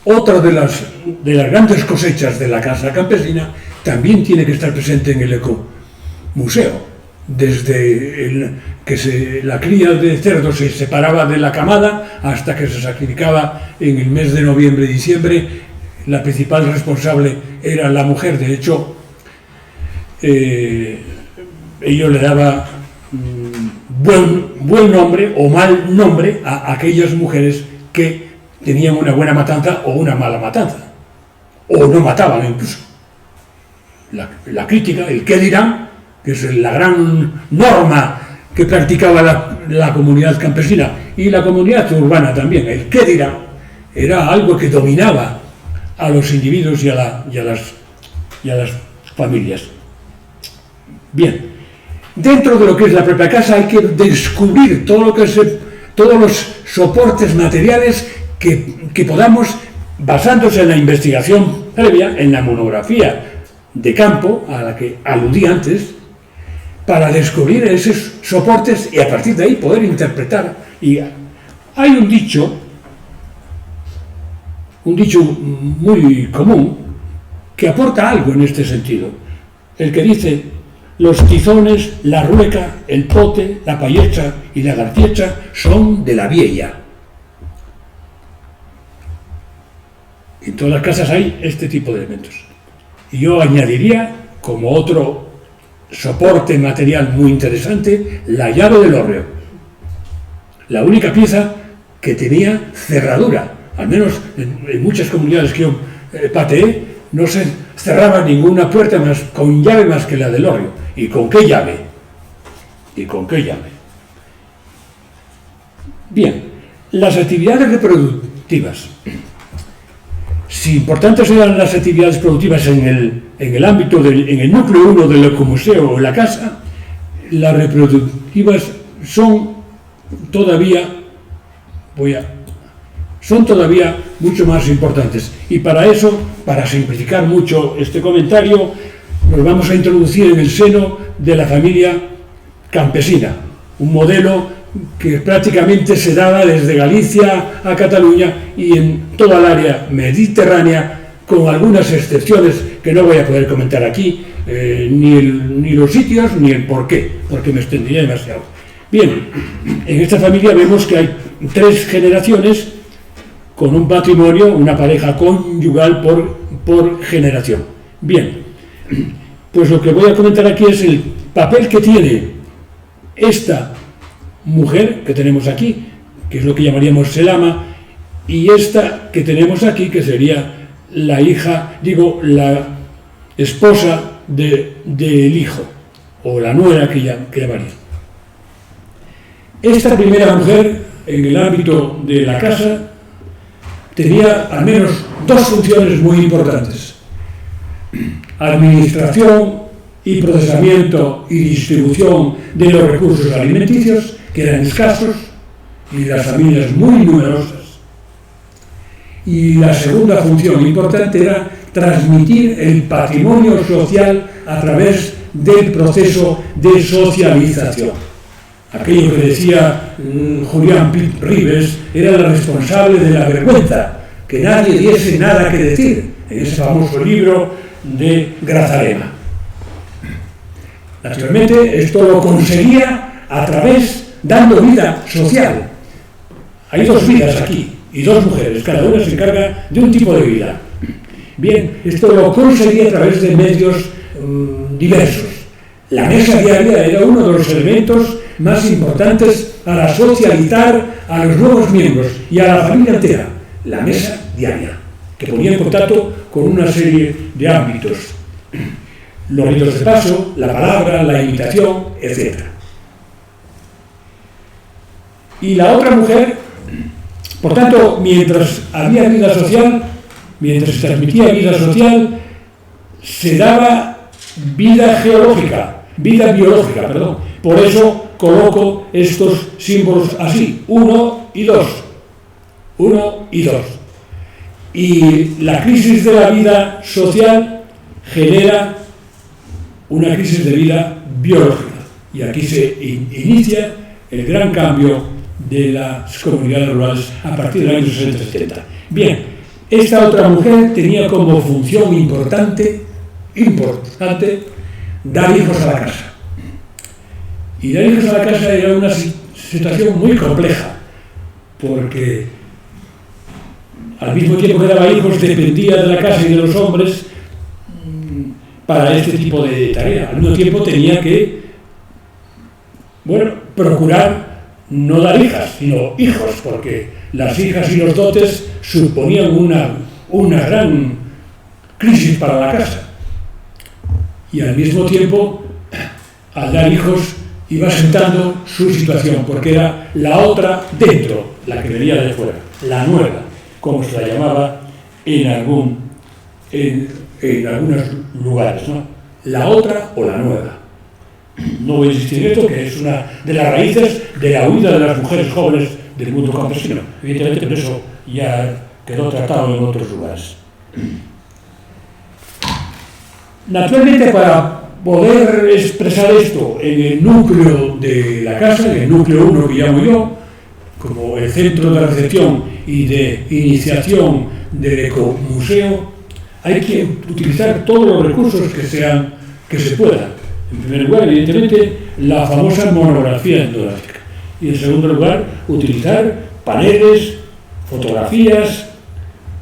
otra de las grandes cosechas de la casa campesina, también tiene que estar presente en el ecomuseo. Desde que la cría de cerdo se separaba de la camada hasta que se sacrificaba en el mes de noviembre y diciembre, la principal responsable era la mujer. De hecho, ello le daba buen nombre o mal nombre a aquellas mujeres que tenían una buena matanza o una mala matanza, o no mataban incluso. La crítica, el qué dirán, que es la gran norma que practicaba la comunidad campesina y la comunidad urbana también. El qué dirán era algo que dominaba a los individuos y a las familias. Bien, dentro de lo que es la propia casa hay que descubrir todos los soportes materiales que podamos, basándose en la investigación previa, en la monografía de campo a la que aludí antes, para descubrir esos soportes y a partir de ahí poder interpretar. Y hay un dicho muy común que aporta algo en este sentido, el que dice: los tizones, la rueca, el pote, la payecha y la gartiecha son de la vieja. En todas las casas hay este tipo de elementos. Y yo añadiría, como otro soporte material muy interesante, la llave del hórreo. La única pieza que tenía cerradura. Al menos en muchas comunidades que yo pateé, no se cerraba ninguna puerta con llave más que la del hórreo. ¿Y con qué llave? Bien, las actividades reproductivas. Si importantes eran las actividades productivas en el ámbito en el núcleo 1 del ecomuseo o la casa, las reproductivas son todavía mucho más importantes. Y para eso, para simplificar mucho este comentario, nos vamos a introducir en el seno de la familia campesina, un modelo que prácticamente se daba desde Galicia a Cataluña y en toda el área mediterránea, con algunas excepciones que no voy a poder comentar aquí, ni los sitios ni el porqué, porque me extendería demasiado. Bien, en esta familia vemos que hay 3 generaciones con un patrimonio, una pareja conyugal por generación. Bien, pues lo que voy a comentar aquí es el papel que tiene esta mujer que tenemos aquí, que es lo que llamaríamos Selama, y esta que tenemos aquí, que sería la esposa del hijo, o la nuera que llamaría. Esta primera mujer, en el ámbito de la casa, tenía al menos 2 funciones muy importantes: administración y procesamiento y distribución de los recursos alimenticios, que eran escasos, y las familias muy numerosas. Y la segunda función importante era transmitir el patrimonio social a través del proceso de socialización. Aquello que decía Julián Ribes era la responsable de la vergüenza, que nadie diese nada que decir, en ese famoso libro de Grazalema. Naturalmente, esto lo conseguía a través dando vida social. Hay 2 vidas aquí y 2 mujeres, cada una se encarga de un tipo de vida. Bien, esto lo conseguía a través de medios diversos. La mesa diaria era uno de los elementos más importantes para socializar a los nuevos miembros y a la familia entera. La mesa diaria, que ponía en contacto con una serie de ámbitos: los ritos de paso, la palabra, la imitación, etc. Y la otra mujer, por tanto, mientras había vida social, mientras se transmitía vida social, se daba vida biológica, Por eso coloco estos símbolos así, 1 y 2. 1 y 2. Y la crisis de la vida social genera una crisis de vida biológica. Y aquí se inicia el gran cambio de las comunidades rurales a partir del año 60-70. Bien, esta otra mujer tenía como función importante dar hijos a la casa. Y dar hijos a la casa era una situación muy compleja, porque al mismo tiempo que daba hijos dependía de la casa y de los hombres para este tipo de tarea. Al mismo tiempo tenía que, procurar no dar hijas, sino hijos, porque las hijas y los dotes suponían una gran crisis para la casa. Y al mismo tiempo, al dar hijos, iba sentando su situación, porque era la otra dentro, la que venía de fuera, la nueva, como se la llamaba en algunos lugares, ¿no? La otra o la nueva. No voy a insistir en esto, que es una de las raíces de la huida de las mujeres jóvenes del mundo campesino. Evidentemente, pero eso ya quedó tratado en otros lugares. Naturalmente, para poder expresar esto en el núcleo de la casa, en el núcleo 1 que llamo yo, como el centro de recepción y de iniciación del ecomuseo, hay que utilizar todos los recursos que se puedan. En primer lugar, evidentemente, la famosa monografía etnográfica. Y en segundo lugar, utilizar paneles, fotografías,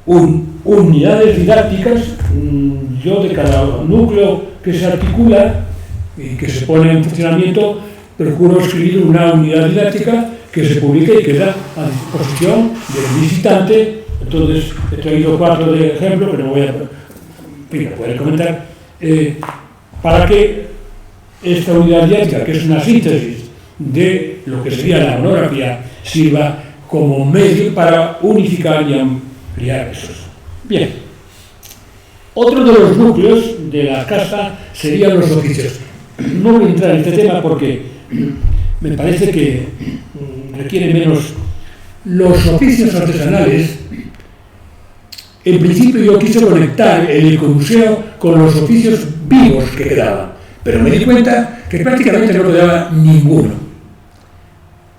unidades didácticas. Yo de cada núcleo que se articula y que se pone en funcionamiento, procuro escribir una unidad didáctica que se publique y que da a disposición del visitante. Entonces, he traído 4 de ejemplo, pero voy a poder comentar, para que esta unidad didáctica, que es una síntesis de lo que sería la monografía, sirva como medio para unificar y ampliar esos. Bien, otro de los núcleos de la casa serían los oficios. No voy a entrar en este tema porque me parece que requiere menos. Los oficios artesanales, en principio yo quise conectar el ecomuseo con los oficios vivos que quedaban. Pero me di cuenta que prácticamente no quedaba ninguno.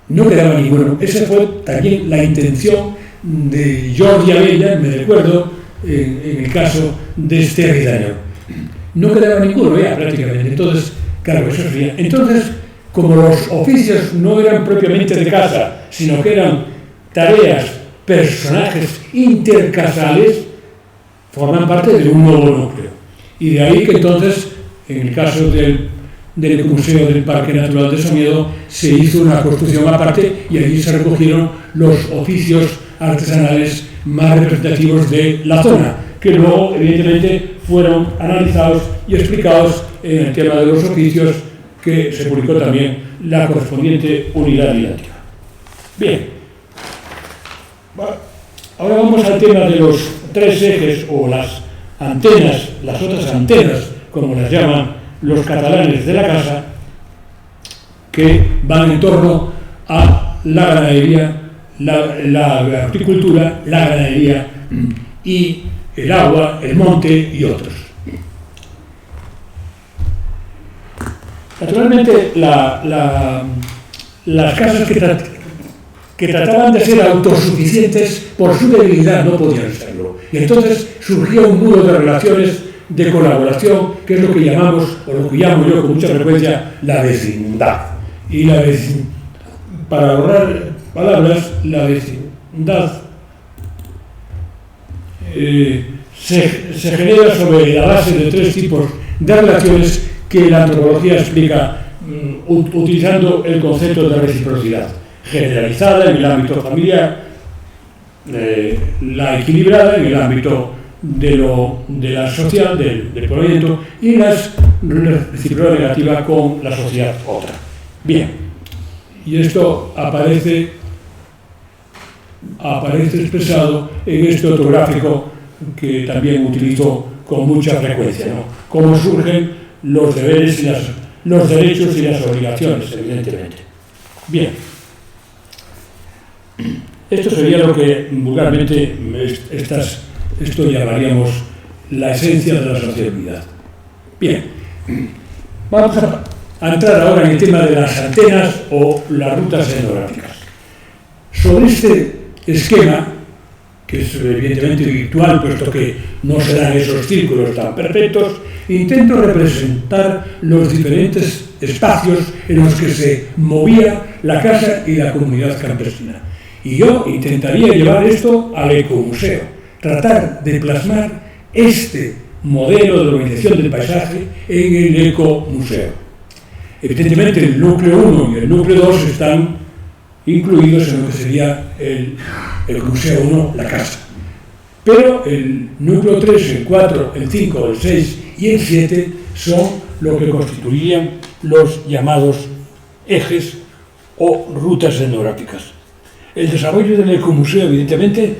No quedaba ninguno. Esa fue también la intención de Jordi Abella, me recuerdo, en el caso de este Ridaño. No quedaba ninguno ya prácticamente. Entonces, claro, eso sería. Entonces, como los oficios no eran propiamente de casa, sino que eran tareas, personajes intercasales, forman parte de un nuevo núcleo. Y de ahí que entonces, en el caso del Museo del Parque Natural de Somiedo, se hizo una construcción aparte y allí se recogieron los oficios artesanales más representativos de la zona, que luego, evidentemente, fueron analizados y explicados en el tema de los oficios, que se publicó también la correspondiente unidad didáctica. Bien, ahora vamos al tema de los 3 ejes o las antenas, las otras antenas, como las llaman los catalanes de la casa, que van en torno a la ganadería, la agricultura, la ganadería y el agua, el monte y otros. Naturalmente, las casas que trataban de ser autosuficientes por su debilidad no podían serlo. Y entonces surgió un muro de relaciones de colaboración, que es lo que llamamos, o lo que llamo yo con mucha frecuencia, la vecindad. Y para ahorrar palabras, la vecindad se genera sobre la base de 3 tipos de relaciones que la antropología explica utilizando el concepto de reciprocidad. Generalizada en el ámbito familiar, la equilibrada en el ámbito de la social, del proyecto, y la reciprocidad negativa con la sociedad otra. Bien, y esto aparece expresado en este otro gráfico que también utilizo con mucha frecuencia, ¿no? Cómo surgen los deberes y las los derechos y las obligaciones, evidentemente. Bien. Esto sería lo que vulgarmente esto llamaríamos la esencia de la sociabilidad. Bien. Vamos a entrar ahora en el tema de las antenas o las rutas etnográficas. Sobre este esquema, que es evidentemente virtual, puesto que no se dan esos círculos tan perfectos, intento representar los diferentes espacios en los que se movía la casa y la comunidad campesina. Y yo intentaría llevar esto al ecomuseo, tratar de plasmar este modelo de organización del paisaje en el ecomuseo. Evidentemente el núcleo 1 y el núcleo 2 están incluidos en lo que sería el museo 1, la casa. Pero el núcleo 3, el 4, el 5, el 6 y el 7 son lo que constituirían los llamados ejes o rutas etnográficas. El desarrollo del ecomuseo, evidentemente,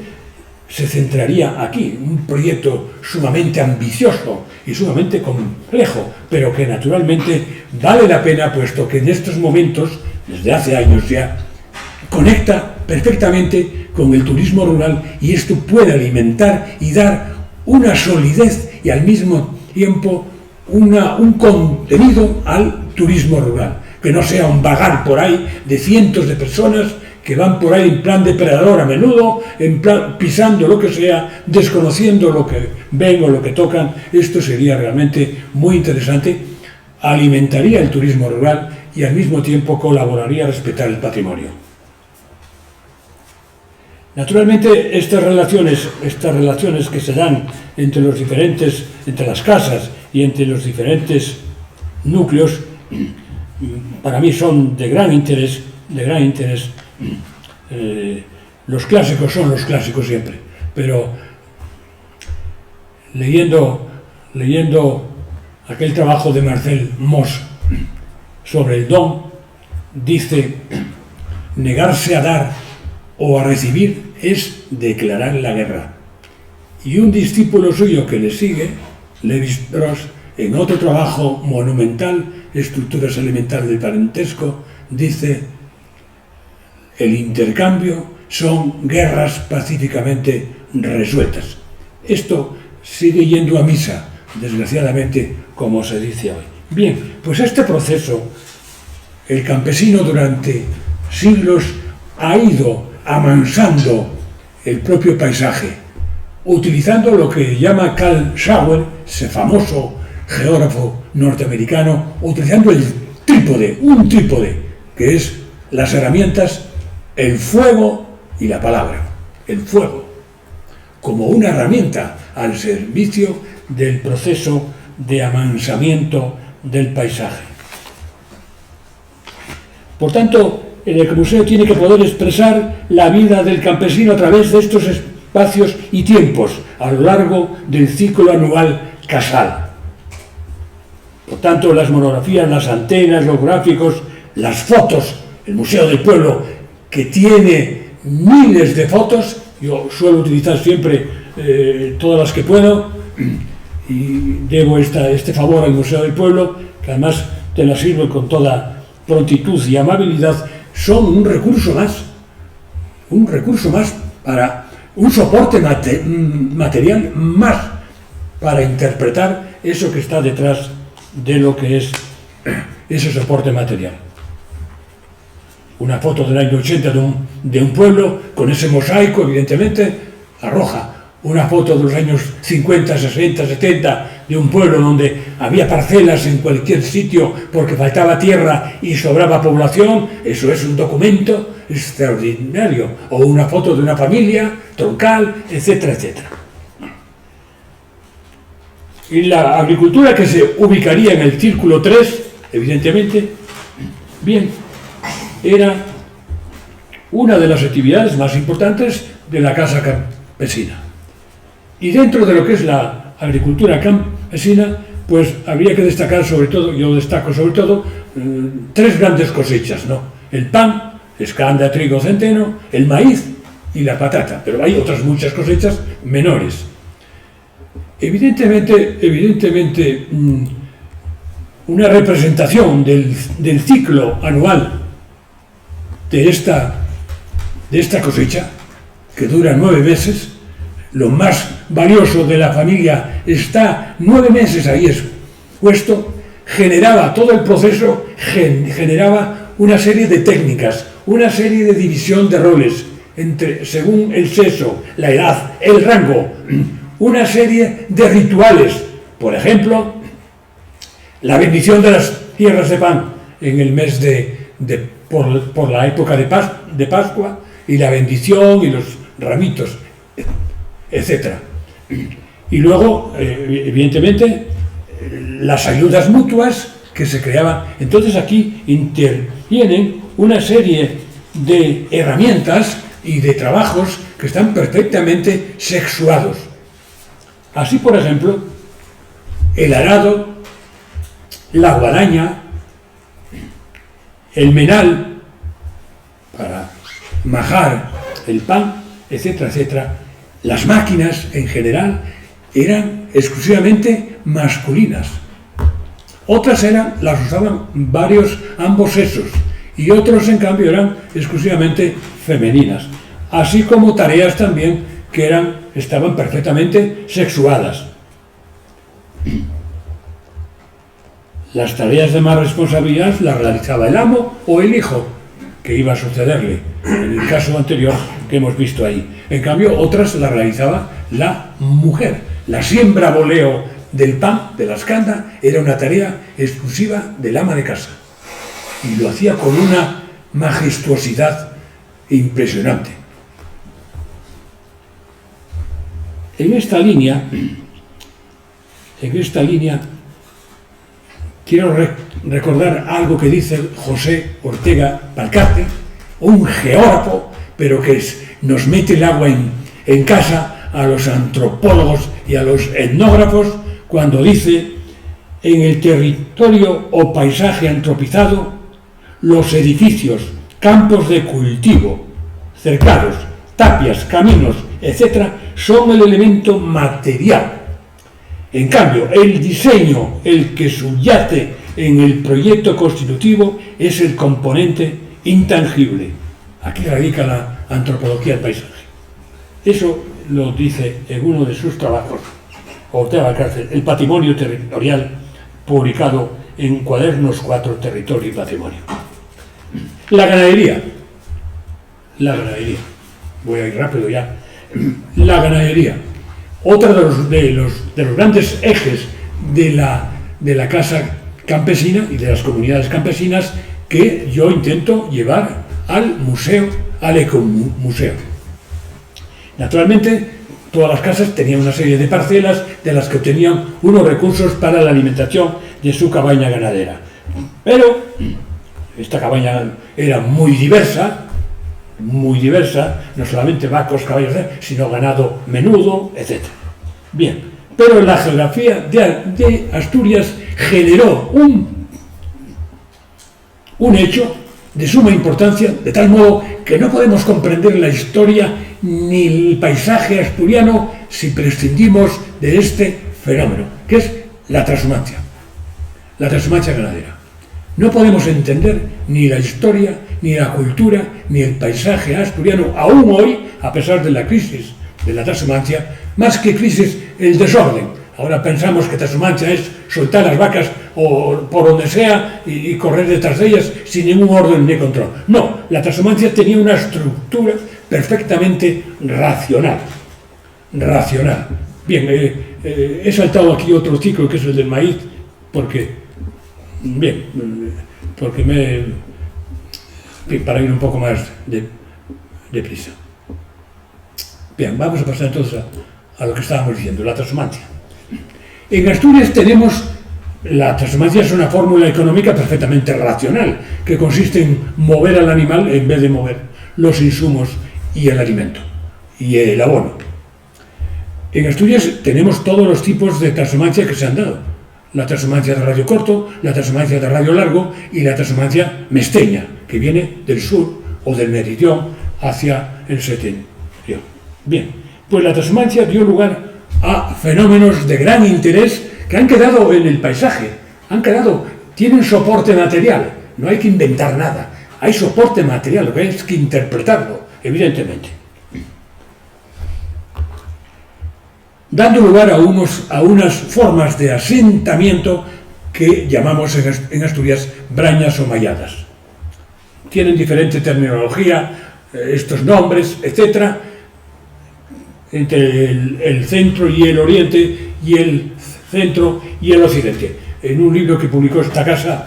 se centraría aquí, un proyecto sumamente ambicioso y sumamente complejo, pero que naturalmente vale la pena, puesto que en estos momentos, desde hace años ya, conecta perfectamente con el turismo rural y esto puede alimentar y dar una solidez y al mismo tiempo un contenido al turismo rural, que no sea un vagar por ahí de cientos de personas que van por ahí en plan depredador a menudo, en plan pisando lo que sea, desconociendo lo que ven o lo que tocan. Esto sería realmente muy interesante, alimentaría el turismo rural y al mismo tiempo colaboraría a respetar el patrimonio. Naturalmente, estas relaciones que se dan entre las casas y entre los diferentes núcleos, para mí son de gran interés. Los clásicos son los clásicos siempre, pero leyendo aquel trabajo de Marcel Mauss sobre el don, dice: negarse a dar o a recibir es declarar la guerra. Y un discípulo suyo que le sigue, Lévi-Strauss, en otro trabajo monumental, Estructuras elementales del parentesco, dice: el intercambio son guerras pacíficamente resueltas. Esto sigue yendo a misa, desgraciadamente, como se dice hoy. Bien, pues este proceso, el campesino durante siglos ha ido amansando el propio paisaje, utilizando lo que llama Carl Schauer, ese famoso geógrafo norteamericano, utilizando un trípode, que es las herramientas, el fuego y la palabra. El fuego como una herramienta al servicio del proceso de amansamiento del paisaje. Por tanto, el ecomuseo tiene que poder expresar la vida del campesino a través de estos espacios y tiempos a lo largo del ciclo anual casal. Por tanto, las monografías, las antenas, los gráficos, las fotos, el Museo del Pueblo, que tiene miles de fotos, yo suelo utilizar siempre todas las que puedo, y debo este favor al Museo del Pueblo, que además te la sirvo con toda prontitud y amabilidad. Son un recurso más para un soporte material más para interpretar eso que está detrás de lo que es ese soporte material. Una foto del año 80 de un pueblo con ese mosaico, evidentemente, arroja. Una foto de los años 50, 60, 70 de un pueblo donde había parcelas en cualquier sitio porque faltaba tierra y sobraba población, eso es un documento extraordinario. O una foto de una familia troncal, etcétera, etcétera. Y la agricultura, que se ubicaría en el círculo 3, evidentemente, bien, era una de las actividades más importantes de la casa campesina. Y dentro de lo que es la agricultura campesina, pues habría que destacar sobre todo, yo destaco sobre todo, 3 grandes cosechas, ¿no? El pan, escanda, trigo, centeno, el maíz y la patata, pero hay otras muchas cosechas menores. Evidentemente, una representación del ciclo anual de esta cosecha, que dura 9 meses, lo más valioso de la familia está 9 meses ahí expuesto, generaba todo el proceso, generaba una serie de técnicas, una serie de división de roles, según el sexo, la edad, el rango, una serie de rituales. Por ejemplo, la bendición de las tierras de pan en el mes por la época de Pascua, y la bendición y los ramitos, etc. Y luego, evidentemente, las ayudas mutuas que se creaban. Entonces aquí intervienen una serie de herramientas y de trabajos que están perfectamente sexuados. Así, por ejemplo, el arado, la guadaña, el menal para majar el pan, etcétera, etcétera. Las máquinas en general eran exclusivamente masculinas. Otras las usaban ambos sexos, y otros en cambio eran exclusivamente femeninas, así como tareas también que estaban perfectamente sexuadas. Las tareas de más responsabilidad las realizaba el amo o el hijo que iba a sucederle, en el caso anterior que hemos visto ahí. En cambio, otras las realizaba la mujer. La siembra boleo del pan, de la escanda, era una tarea exclusiva del ama de casa, y lo hacía con una majestuosidad impresionante. En esta línea quiero recordar algo que dice José Ortega Balcarce, un geógrafo, pero que nos mete el agua en casa a los antropólogos y a los etnógrafos, cuando dice: en el territorio o paisaje antropizado, los edificios, campos de cultivo, cercados, tapias, caminos, etc., son el elemento material. En cambio, el diseño, el que subyace en el proyecto constitutivo, es el componente intangible. Aquí radica la antropología del paisaje. Eso lo dice en uno de sus trabajos Ortega Balcarce, El patrimonio territorial, publicado en Cuadernos 4, Territorio y Patrimonio. La ganadería. Voy a ir rápido ya. La ganadería. Otro de los grandes ejes de la casa campesina y de las comunidades campesinas que yo intento llevar al museo, al ecomuseo. Naturalmente, todas las casas tenían una serie de parcelas de las que obtenían unos recursos para la alimentación de su cabaña ganadera. Pero esta cabaña era muy diversa, no solamente vacos, caballos, sino ganado menudo, etc. Bien, pero la geografía de Asturias generó un hecho de suma importancia, de tal modo que no podemos comprender la historia ni el paisaje asturiano si prescindimos de este fenómeno, que es la transhumancia ganadera. No podemos entender ni la historia, ni la cultura, ni el paisaje asturiano, aún hoy, a pesar de la crisis de la transhumancia, más que crisis, el desorden. Ahora pensamos que transhumancia es soltar las vacas o por donde sea y correr detrás de ellas sin ningún orden ni control. No, la transhumancia tenía una estructura perfectamente racional. Bien, he saltado aquí otro ciclo que es el del maíz, porque para ir un poco más deprisa. Bien, vamos a pasar entonces a lo que estábamos diciendo, la transhumancia. En Asturias la transhumancia es una fórmula económica perfectamente racional, que consiste en mover al animal en vez de mover los insumos y el alimento, y el abono. En Asturias tenemos todos los tipos de transhumancia que se han dado. La transhumancia de radio corto, la transhumancia de radio largo y la transhumancia mesteña, que viene del sur o del meridión hacia el septentrión. Bien, pues la transhumancia dio lugar a fenómenos de gran interés que han quedado en el paisaje, han quedado tienen soporte material, no hay que inventar nada, hay soporte material, lo que hay es que interpretarlo, evidentemente. Dando lugar a unas formas de asentamiento que llamamos en Asturias brañas o malladas. Tienen diferente terminología, estos nombres, etc., entre el centro y el oriente, y el centro y el occidente. En un libro que publicó esta casa,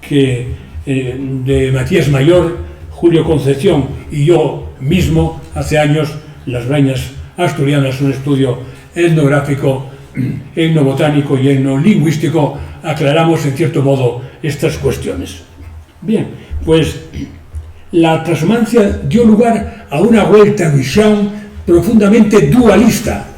de Matías Mayor, Julio Concepción y yo mismo, hace años, las brañas asturianas, un estudio etnográfico, etnobotánico y etnolingüístico, aclaramos en cierto modo estas cuestiones. Bien, pues la transhumancia dio lugar a una Weltanschauung profundamente dualista,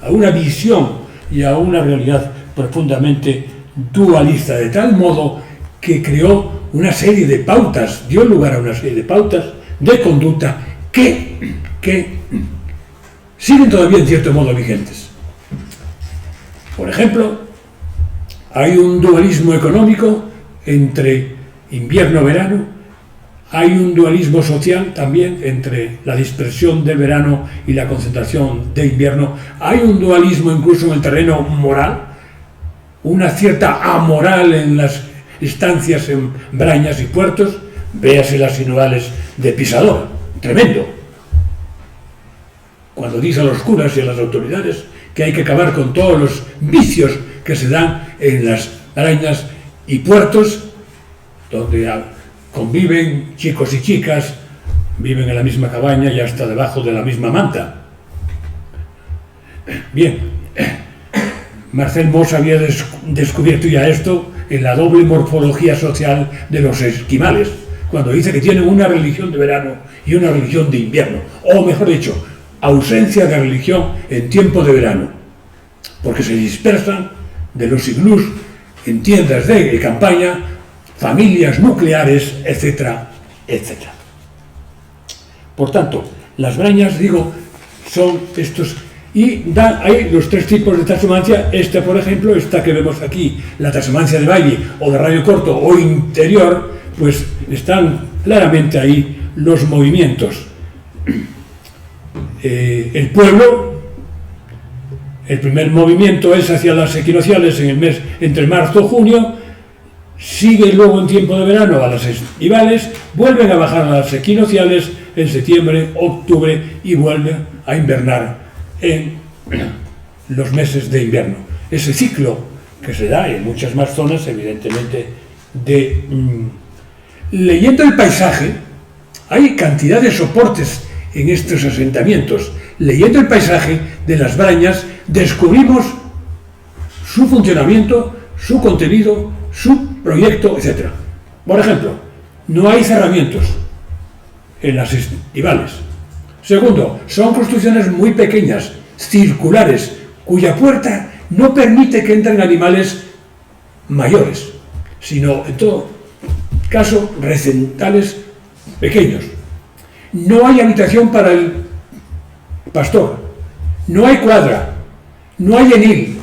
a una visión y a una realidad profundamente dualista, de tal modo que creó una serie de pautas, dio lugar a una serie de pautas de conducta que siguen todavía en cierto modo vigentes. Por ejemplo, hay un dualismo económico entre invierno-verano, hay un dualismo social también entre la dispersión del verano y la concentración de invierno, hay un dualismo incluso en el terreno moral, una cierta amoral en las estancias en brañas y puertos, véase las sinodales de Pisador, tremendo. Cuando dice a los curas y a las autoridades que hay que acabar con todos los vicios que se dan en las brañas y puertos, donde conviven chicos y chicas, viven en la misma cabaña y hasta debajo de la misma manta. Bien, Marcel Mauss había descubierto ya esto en la doble morfología social de los esquimales, cuando dice que tienen una religión de verano y una religión de invierno, o mejor dicho, ausencia de religión en tiempo de verano, porque se dispersan de los iglús en tiendas de campaña, familias nucleares, etcétera, etcétera. Por tanto, las brañas, digo, son estos, y hay los tres tipos de transhumancia. Esta, por ejemplo, esta que vemos aquí, la transhumancia de valle o de radio corto o interior, pues están claramente ahí los movimientos. El pueblo, el primer movimiento es hacia las equinocciales en el mes entre marzo y junio, sigue luego en tiempo de verano a las estivales, vuelven a bajar a las equinocciales en septiembre, octubre y vuelven a invernar en los meses de invierno. Ese ciclo que se da en muchas más zonas, evidentemente, leyendo el paisaje, hay cantidad de soportes en estos asentamientos. Leyendo el paisaje de las brañas, descubrimos su funcionamiento, su contenido, su proyecto, etc. Por ejemplo, no hay cerramientos en las estivales. Segundo, son construcciones muy pequeñas, circulares, cuya puerta no permite que entren animales mayores, sino en todo caso recentales pequeños. No hay habitación para el pastor, no hay cuadra, no hay enil,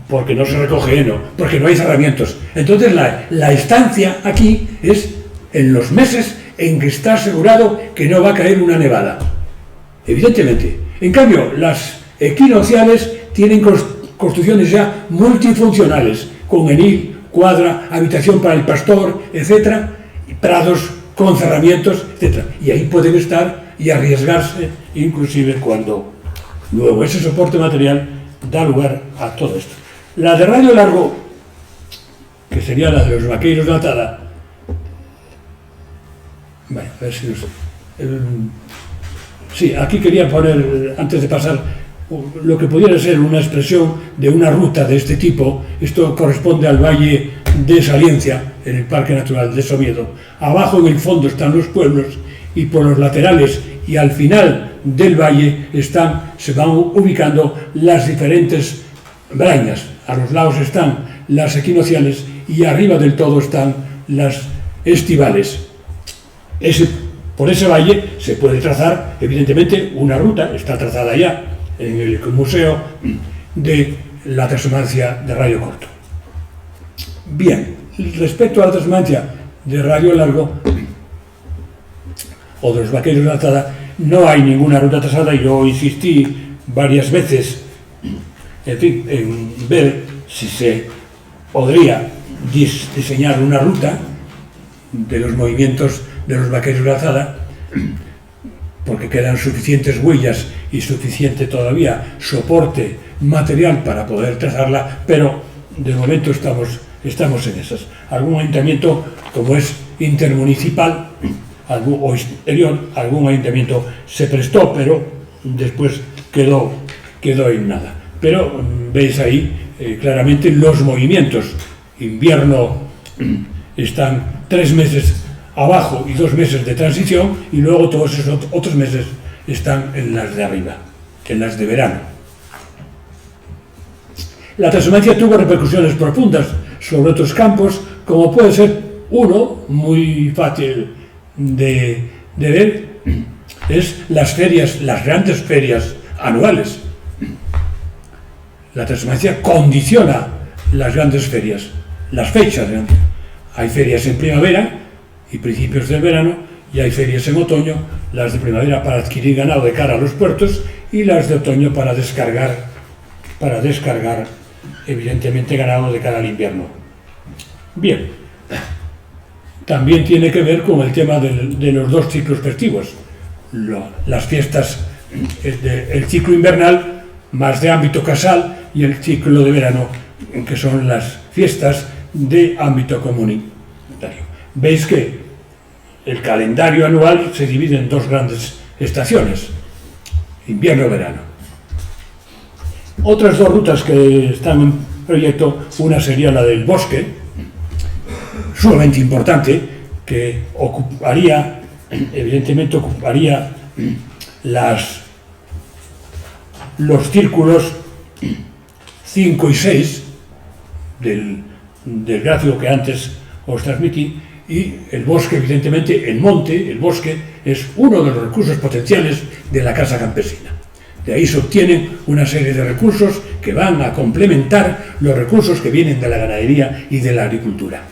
porque no se recoge heno, porque no hay cerramientos. Entonces la estancia aquí es en los meses en que está asegurado que no va a caer una nevada, evidentemente. En cambio, las equinocciales tienen construcciones ya multifuncionales, con enil, cuadra, habitación para el pastor, etc., prados con cerramientos, etc. Y ahí pueden estar y arriesgarse, inclusive cuando luego ese soporte material da lugar a todo esto. La de radio largo, que sería la de los vaqueiros de atada, bueno, a ver si no sé. Sí, aquí quería poner, antes de pasar, lo que pudiera ser una expresión de una ruta de este tipo. Esto corresponde al valle de Saliencia, en el Parque Natural de Somiedo. Abajo en el fondo están los pueblos y por los laterales y al final del valle se van ubicando las diferentes brañas. A los lados están las equinocciales y arriba del todo están las estivales. Por ese valle se puede trazar, evidentemente, una ruta, está trazada ya en el Museo de la Transhumancia de Radio Corto. Bien. respecto a la Trasmancia de radio largo o de los Vaqueros de la Azada, no hay ninguna ruta trazada, y yo insistí varias veces, en fin, en ver si se podría diseñar una ruta de los movimientos de los Vaqueros de la Azada, porque quedan suficientes huellas y suficiente todavía soporte material para poder trazarla, pero de momento estamos en esas. Algún ayuntamiento, como es intermunicipal o exterior, algún ayuntamiento se prestó, pero después quedó en nada. Pero veis ahí claramente los movimientos. Invierno están 3 meses abajo y 2 meses de transición, y luego todos esos otros meses están en las de arriba, en las de verano. La transhumancia tuvo repercusiones profundas sobre otros campos, como puede ser uno muy fácil de ver, es las grandes ferias anuales. La transhumancia condiciona las grandes ferias, las fechas. Hay ferias en primavera y principios del verano, y hay ferias en otoño, las de primavera para adquirir ganado de cara a los puertos, y las de otoño para descargar evidentemente ganado de cara al invierno. Bien, también tiene que ver con el tema de los 2 ciclos festivos, las fiestas, el ciclo invernal más de ámbito casal, y el ciclo de verano, que son las fiestas de ámbito comunitario. Veis que el calendario anual se divide en 2 grandes estaciones, invierno y verano. Otras 2 rutas que están en proyecto, una sería la del bosque, sumamente importante, que evidentemente ocuparía los círculos 5 y 6 del gráfico que antes os transmití, y el bosque, evidentemente, el monte, el bosque, es uno de los recursos potenciales de la casa campesina. De ahí se obtienen una serie de recursos que van a complementar los recursos que vienen de la ganadería y de la agricultura.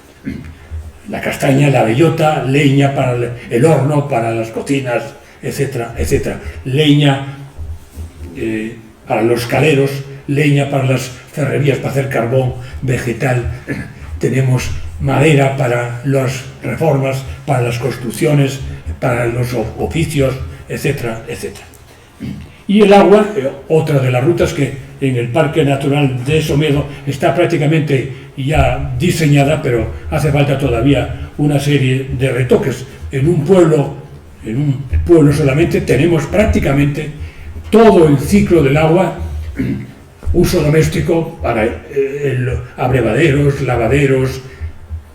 La castaña, la bellota, leña para el horno, para las cocinas, etcétera, etcétera. Leña para los caleros, leña para las ferrerías, para hacer carbón vegetal. Tenemos madera para las reformas, para las construcciones, para los oficios, etcétera, etcétera. Y el agua, otra de las rutas que en el Parque Natural de Somiedo está prácticamente ya diseñada, pero hace falta todavía una serie de retoques. En un pueblo solamente tenemos prácticamente todo el ciclo del agua, uso doméstico para abrevaderos, lavaderos,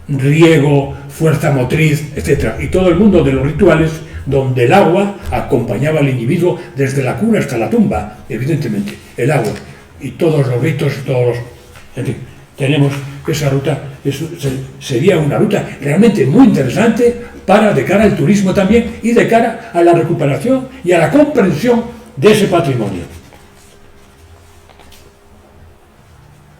riego, fuerza motriz, etc. Y todo el mundo de los rituales donde el agua acompañaba al individuo desde la cuna hasta la tumba, evidentemente, el agua. Y todos los ritos, en fin, tenemos esa ruta, sería una ruta realmente muy interesante de cara al turismo también, y de cara a la recuperación y a la comprensión de ese patrimonio.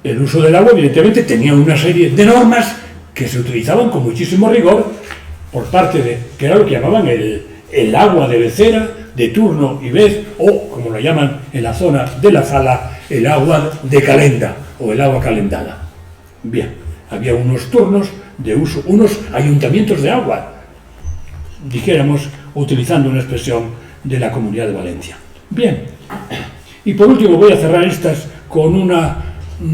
El uso del agua, evidentemente, tenía una serie de normas que se utilizaban con muchísimo rigor por parte que era lo que llamaban el agua de becera, de turno y vez, o, como lo llaman en la zona de la Fala, el agua de calenda, o el agua calendada. Bien, había unos turnos de uso, unos ayuntamientos de agua, dijéramos, utilizando una expresión de la Comunidad de Valencia. Bien, y por último voy a cerrar estas con una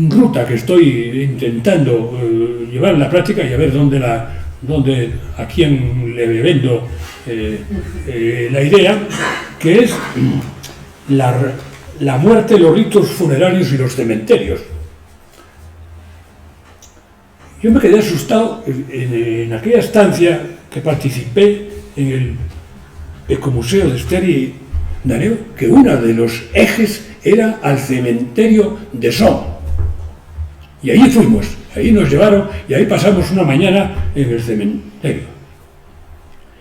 ruta que estoy intentando llevar en la práctica, y a ver a quién le vendo la idea, que es la muerte, los ritos funerarios y los cementerios. Yo me quedé asustado en aquella estancia que participé en el Ecomuseo de Esteri y Daneo, que uno de los ejes era al cementerio de Son. Y ahí fuimos, ahí nos llevaron, y ahí pasamos una mañana en el cementerio.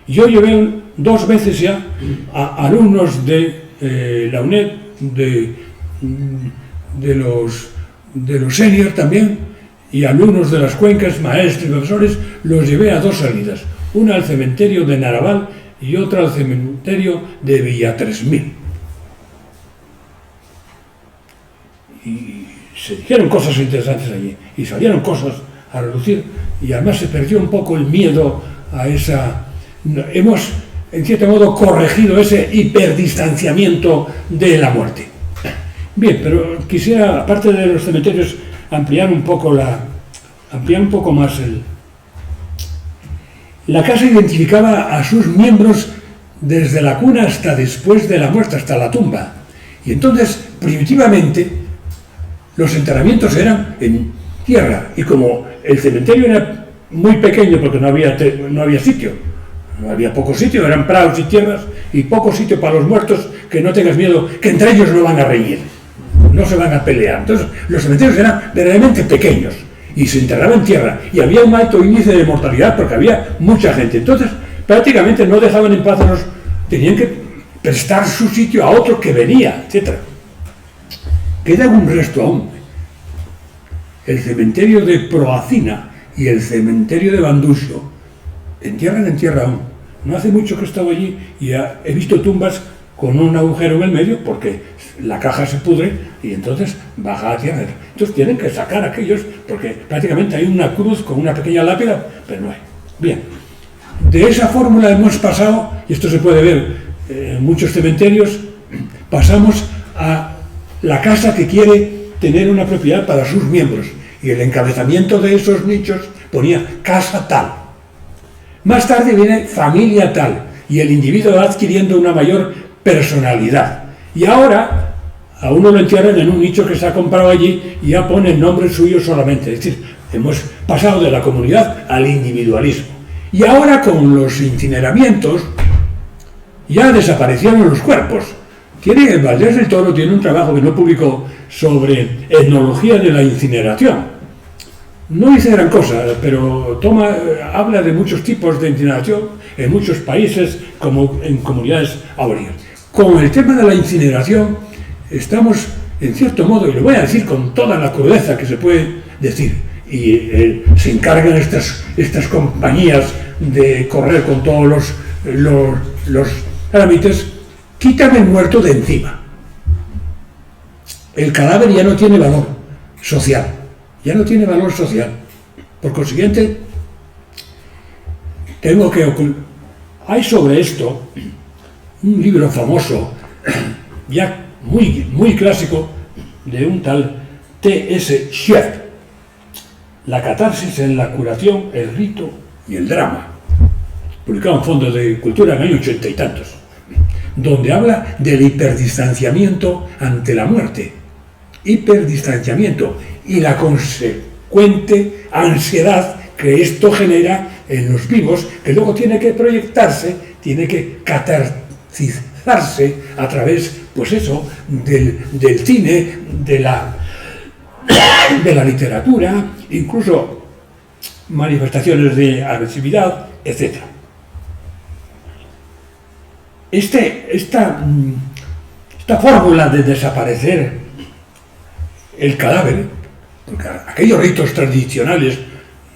Yo llevé 2 veces ya a alumnos de la UNED, de los senior también, y alumnos de las cuencas, maestros y profesores, los llevé a 2 salidas, una al cementerio de Naraval y otra al cementerio de Villa 3000. Y se dijeron cosas interesantes allí, y salieron cosas a relucir, y además se perdió un poco el miedo a esa... Hemos, en cierto modo, corregido ese hiperdistanciamiento de la muerte. Bien, pero quisiera, aparte de los cementerios, ampliar un poco más La casa identificaba a sus miembros desde la cuna hasta después de la muerte, hasta la tumba. Y entonces, primitivamente, los enterramientos eran en tierra, y como el cementerio era muy pequeño porque no había sitio, no había poco sitio, eran prados y tierras, y poco sitio para los muertos, que no tengas miedo, que entre ellos no van a reñir, no se van a pelear. Entonces, los cementerios eran verdaderamente pequeños, y se enterraba en tierra, y había un alto índice de mortalidad porque había mucha gente. Entonces, prácticamente no dejaban en paz a los... tenían que prestar su sitio a otro que venía, etc. Queda un resto aún. El cementerio de Proacina y el cementerio de Bandusio entierran en tierra aún. No hace mucho que he estado allí y he visto tumbas con un agujero en el medio porque la caja se pudre y entonces baja a tierra. Entonces tienen que sacar aquellos porque prácticamente hay una cruz con una pequeña lápida, pero no hay. Bien, de esa fórmula hemos pasado, y esto se puede ver en muchos cementerios, pasamos a la casa que quiere tener una propiedad para sus miembros, y el encabezamiento de esos nichos ponía casa tal. Más tarde viene familia tal, y el individuo va adquiriendo una mayor personalidad. Y ahora a uno lo entierran en un nicho que se ha comprado allí y ya pone el nombre suyo solamente. Es decir, hemos pasado de la comunidad al individualismo. Y ahora con los incineramientos ya desaparecieron los cuerpos. Valdés del Toro tiene un trabajo que no publicó sobre etnología de la incineración. No dice gran cosa, pero habla de muchos tipos de incineración en muchos países, como en comunidades aborígenes. Con el tema de la incineración estamos, en cierto modo, y lo voy a decir con toda la crudeza que se puede decir, y se encargan estas compañías de correr con todos los trámites. Quítame el muerto de encima. El cadáver ya no tiene valor social. Ya no tiene valor social. Por consiguiente, hay sobre esto un libro famoso, ya muy clásico, de un tal T.S. Schiff, La catarsis en la curación, el rito y el drama, publicado en Fondo de Cultura en el año 80 y tantos, donde habla del hiperdistanciamiento ante la muerte, hiperdistanciamiento y la consecuente ansiedad que esto genera en los vivos, que luego tiene que proyectarse, tiene que catarcizarse a través, pues eso, del cine, de la literatura, incluso manifestaciones de agresividad, etc. Esta fórmula de desaparecer el cadáver, porque aquellos ritos tradicionales,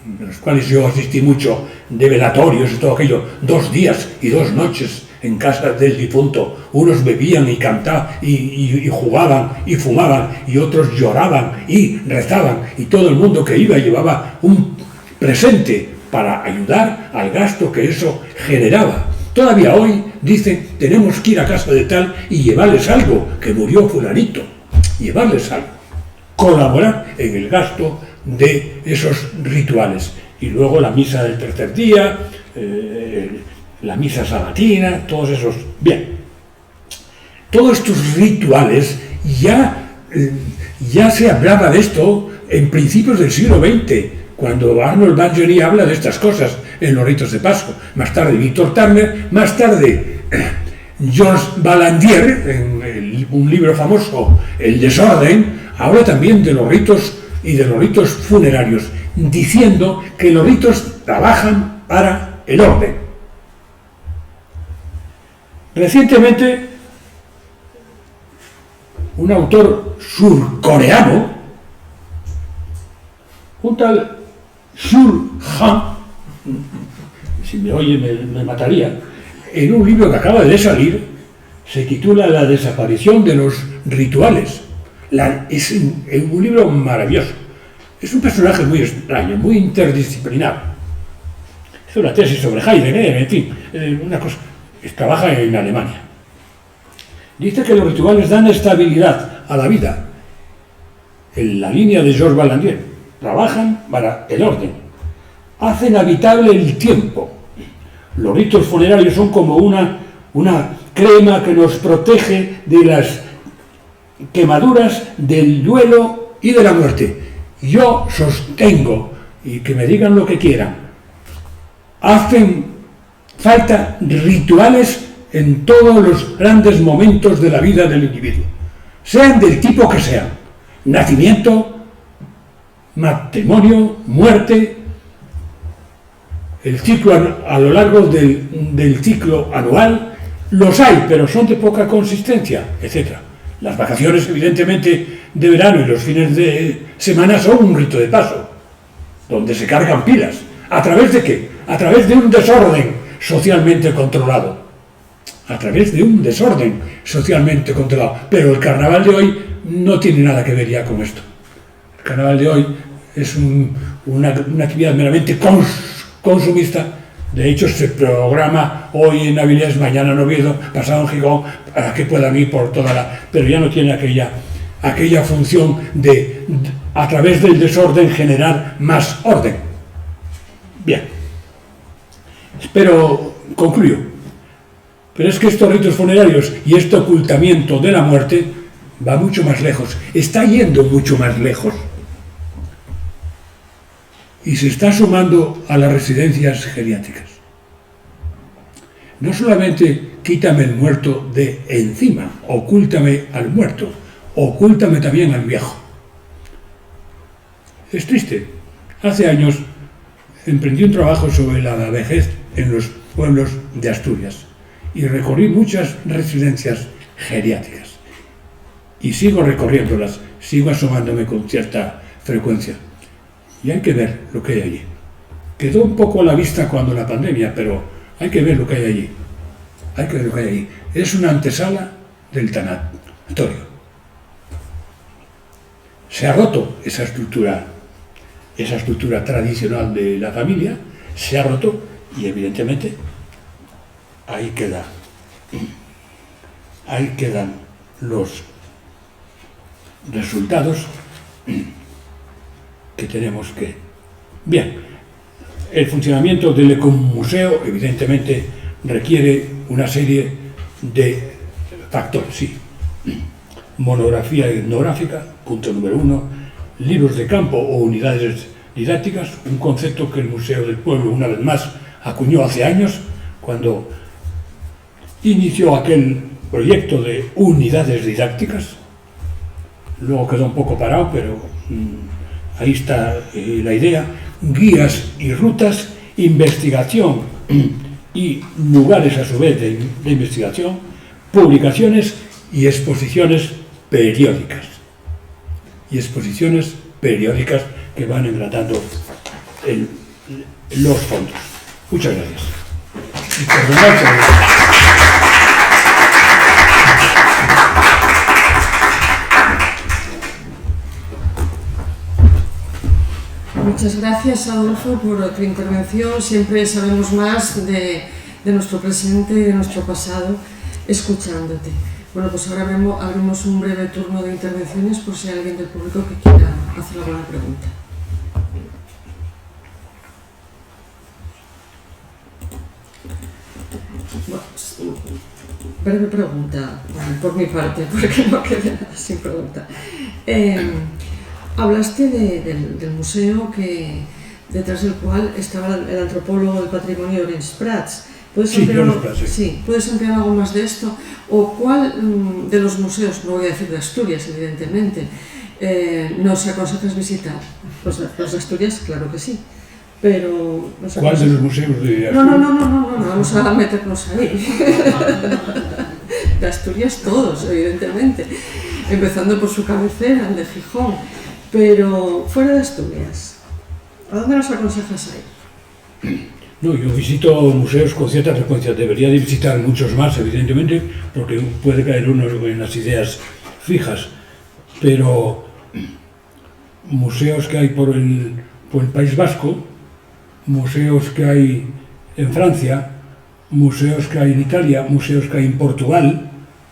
en los cuales yo asistí mucho, de velatorios y todo aquello, 2 días y 2 noches en casa del difunto, unos bebían y cantaban y jugaban y fumaban, y otros lloraban y rezaban, y todo el mundo que iba llevaba un presente para ayudar al gasto que eso generaba. Todavía hoy dicen, tenemos que ir a casa de tal y llevarles algo, que murió fulanito, llevarles algo, colaborar en el gasto de esos rituales. Y luego la misa del tercer día, la misa sabatina, todos esos. Bien, todos estos rituales ya se hablaba de esto en principios del siglo XX, cuando Arnold Bargeny habla de estas cosas en los ritos de Pascua. Más tarde Víctor Turner, más tarde Georges Balandier, en un libro famoso, El desorden, habla también de los ritos y de los ritos funerarios, diciendo que los ritos trabajan para el orden. Recientemente, un autor surcoreano, un tal Jules Han, si me oye me mataría, en un libro que acaba de salir, se titula La desaparición de los rituales. Es un libro maravilloso. Es un personaje muy extraño, muy interdisciplinar. Es una tesis sobre Heidegger, en fin, una cosa. Trabaja en Alemania. Dice que los rituales dan estabilidad a la vida. En la línea de Georges Vallandier, trabajan para el orden. Hacen habitable el tiempo. Los ritos funerarios son como una crema que nos protege de las quemaduras, del duelo y de la muerte. Yo sostengo, y que me digan lo que quieran, hacen falta rituales en todos los grandes momentos de la vida del individuo, sean del tipo que sean: nacimiento, matrimonio, muerte, el ciclo a lo largo del ciclo anual. Los hay, pero son de poca consistencia, etc. Las vacaciones, evidentemente, de verano y los fines de semana son un rito de paso, donde se cargan pilas. ¿A través de qué? A través de un desorden socialmente controlado. A través de un desorden socialmente controlado. Pero el carnaval de hoy no tiene nada que ver ya con esto. El carnaval de hoy es una actividad meramente consumista. De hecho, se programa hoy en Avilés, mañana en Oviedo, pasado en Gijón, para que puedan ir por toda la... Pero ya no tiene aquella función de, a través del desorden, generar más orden. Bien. Pero concluyo. Pero es que estos ritos funerarios y este ocultamiento de la muerte va mucho más lejos. Está yendo mucho más lejos. Y se está sumando a las residencias geriátricas. No solamente quítame el muerto de encima, ocúltame al muerto, ocúltame también al viejo. Es triste. Hace años emprendí un trabajo sobre la vejez en los pueblos de Asturias y recorrí muchas residencias geriátricas. Y sigo recorriéndolas, sigo asomándome con cierta frecuencia. Y hay que ver lo que hay allí. Quedó un poco a la vista cuando la pandemia, pero hay que ver lo que hay allí. Hay que ver lo que hay allí. Es una antesala del tanatorio. Se ha roto esa estructura tradicional de la familia, se ha roto y evidentemente ahí quedan los resultados que tenemos que... Bien, el funcionamiento del ecomuseo evidentemente requiere una serie de factores, sí. Monografía etnográfica, punto número 1, libros de campo o unidades didácticas, un concepto que el Museo del Pueblo una vez más acuñó hace años, cuando inició aquel proyecto de unidades didácticas. Luego quedó un poco parado, pero ahí está la idea. Guías y rutas, investigación y lugares a su vez de investigación, publicaciones y exposiciones periódicas. Y exposiciones periódicas que van engranando los fondos. Muchas gracias. Y muchas gracias, Adolfo, por tu intervención. Siempre sabemos más de nuestro presente y de nuestro pasado escuchándote. Bueno, pues ahora abrimos un breve turno de intervenciones por si hay alguien del público que quiera hacer alguna pregunta. Bueno, breve pregunta por mi parte, porque no queda nada sin pregunta. Hablaste del museo detrás del cual estaba el antropólogo del patrimonio Llorenç Prats. ¿Puedes ampliar algo más de esto? ¿O cuál de los museos, no voy a decir de Asturias, evidentemente, nos aconsejas visitar? Los de Asturias, claro que sí. Pero ¿cuál de los museos de Asturias? No, vamos a meternos ahí. De Asturias todos, evidentemente. Empezando por su cabecera, el de Gijón. Pero fuera de Asturias. ¿A dónde nos aconsejas ir? No, yo visito museos con cierta frecuencia. Debería de visitar muchos más, evidentemente, porque puede caer uno en las ideas fijas. Pero museos que hay por el País Vasco, museos que hay en Francia, museos que hay en Italia, museos que hay en Portugal,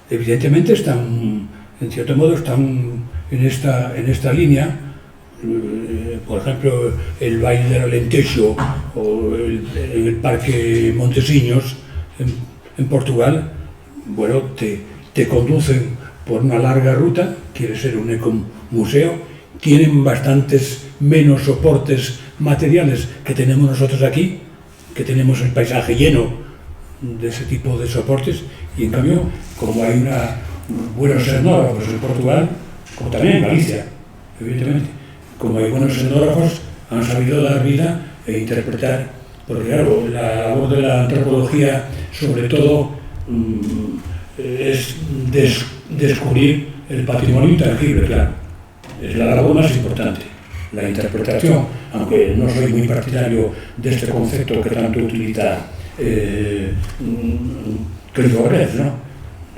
evidentemente están, en cierto modo, están en esta línea. Por ejemplo, el Valle del Alentejo o el Parque Montesinos en Portugal, bueno, te conducen por una larga ruta. Quiere ser un ecomuseo, tienen bastantes menos soportes materiales que tenemos nosotros aquí, que tenemos el paisaje lleno de ese tipo de soportes, y en cambio, como hay buenos etnógrafos en Portugal, como también en Galicia, evidentemente, como hay buenos etnógrafos, han sabido dar vida e interpretar, porque claro, la labor de la antropología, sobre todo, es descubrir el patrimonio intangible, claro. Es la labor más importante, la interpretación, aunque no soy muy partidario de este concepto que tanto utiliza Christopher, ¿no?,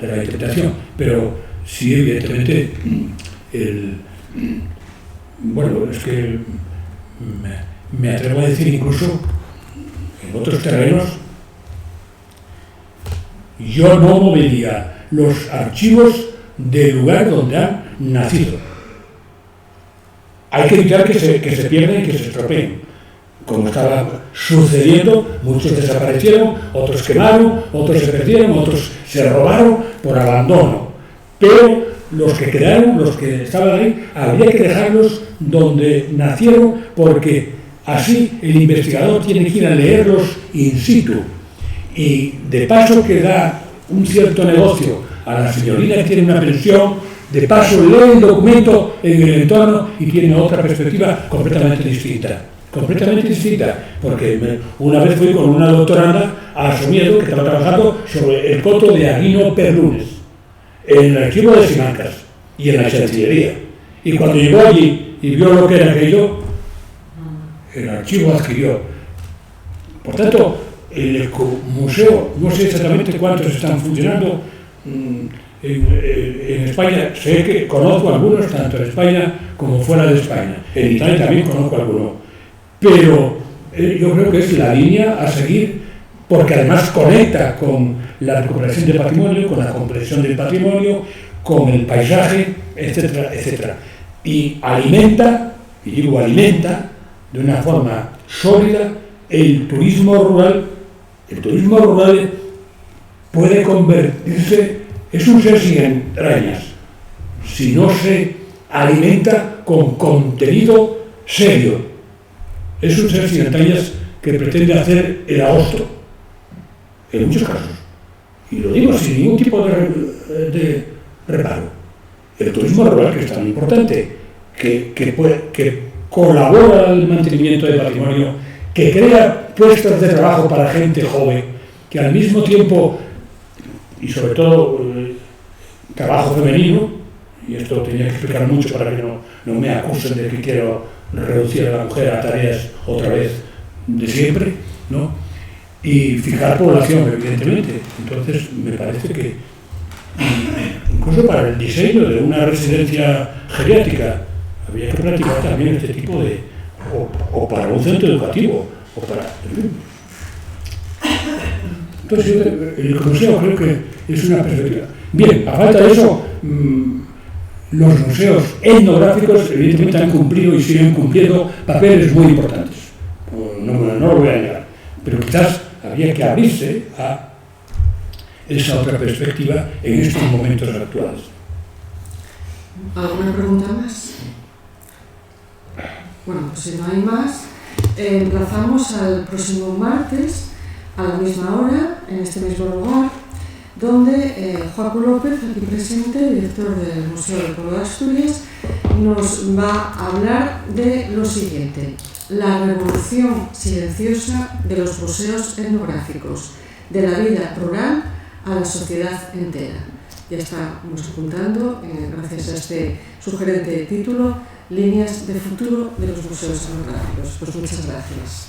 de la interpretación, pero sí, evidentemente, bueno, es que me atrevo a decir, incluso en otros terrenos, yo no movería los archivos del lugar donde han nacido. Hay que evitar que se pierdan y que se estropeen. Como estaba sucediendo, muchos desaparecieron, otros quemaron, otros se perdieron, otros se robaron por abandono. Pero los que quedaron, los que estaban ahí, habría que dejarlos donde nacieron, porque así el investigador tiene que ir a leerlos in situ. Y de paso que da un cierto negocio a la señorita que tiene una pensión, de paso lee el documento en el entorno y tiene otra perspectiva completamente distinta. Completamente distinta, porque una vez fui con una doctoranda a Somiedo, que estaba trabajando sobre el coto de Aguino Perlunes, en el archivo de Simancas y en la Chancillería. Y cuando llegó allí y vio lo que era aquello, el archivo adquirió. Por tanto, el ecomuseo, no sé exactamente cuántos están funcionando en España. Sé que conozco algunos, tanto en España como fuera de España. En Italia también conozco algunos. Pero yo creo que es la línea a seguir, porque además conecta con la recuperación del patrimonio, con la comprensión del patrimonio, con el paisaje, etcétera, etcétera. Y alimenta, y digo alimenta, de una forma sólida el turismo rural. El turismo rural puede convertirse, es un ser sin entrañas, si no se alimenta con contenido serio. Es un ser sin entrañas que pretende hacer el agosto, en muchos casos. Y lo digo sin ningún tipo de reparo. El turismo rural, que es tan importante, que colabora al mantenimiento del patrimonio, que crea puestos de trabajo para gente joven, que al mismo tiempo, y sobre todo trabajo femenino, y esto tenía que explicar mucho para que no me acusen de que quiero reducir a la mujer a tareas otra vez de siempre, ¿no? Y fijar población, evidentemente. Entonces, me parece que incluso para el diseño de una residencia geriátrica había que practicar también este tipo de, o para un centro educativo, o para... Entonces, el museo creo que es una perspectiva. Bien, a falta de eso, los museos etnográficos evidentemente han cumplido y siguen cumpliendo papeles muy importantes. No lo voy a negar. Pero quizás habría que abrirse a esa otra perspectiva en estos momentos actuales. ¿Alguna pregunta más? Bueno, pues si no hay más, emplazamos al próximo martes a la misma hora, en este mismo lugar, donde Joaquín López, aquí presente, director del Museo del Pueblo de Asturias, nos va a hablar de lo siguiente: la revolución silenciosa de los museos etnográficos, de la vida rural a la sociedad entera. ya estamos apuntando, gracias a este sugerente título, líneas de futuro de los museos etnográficos. Pues muchas gracias.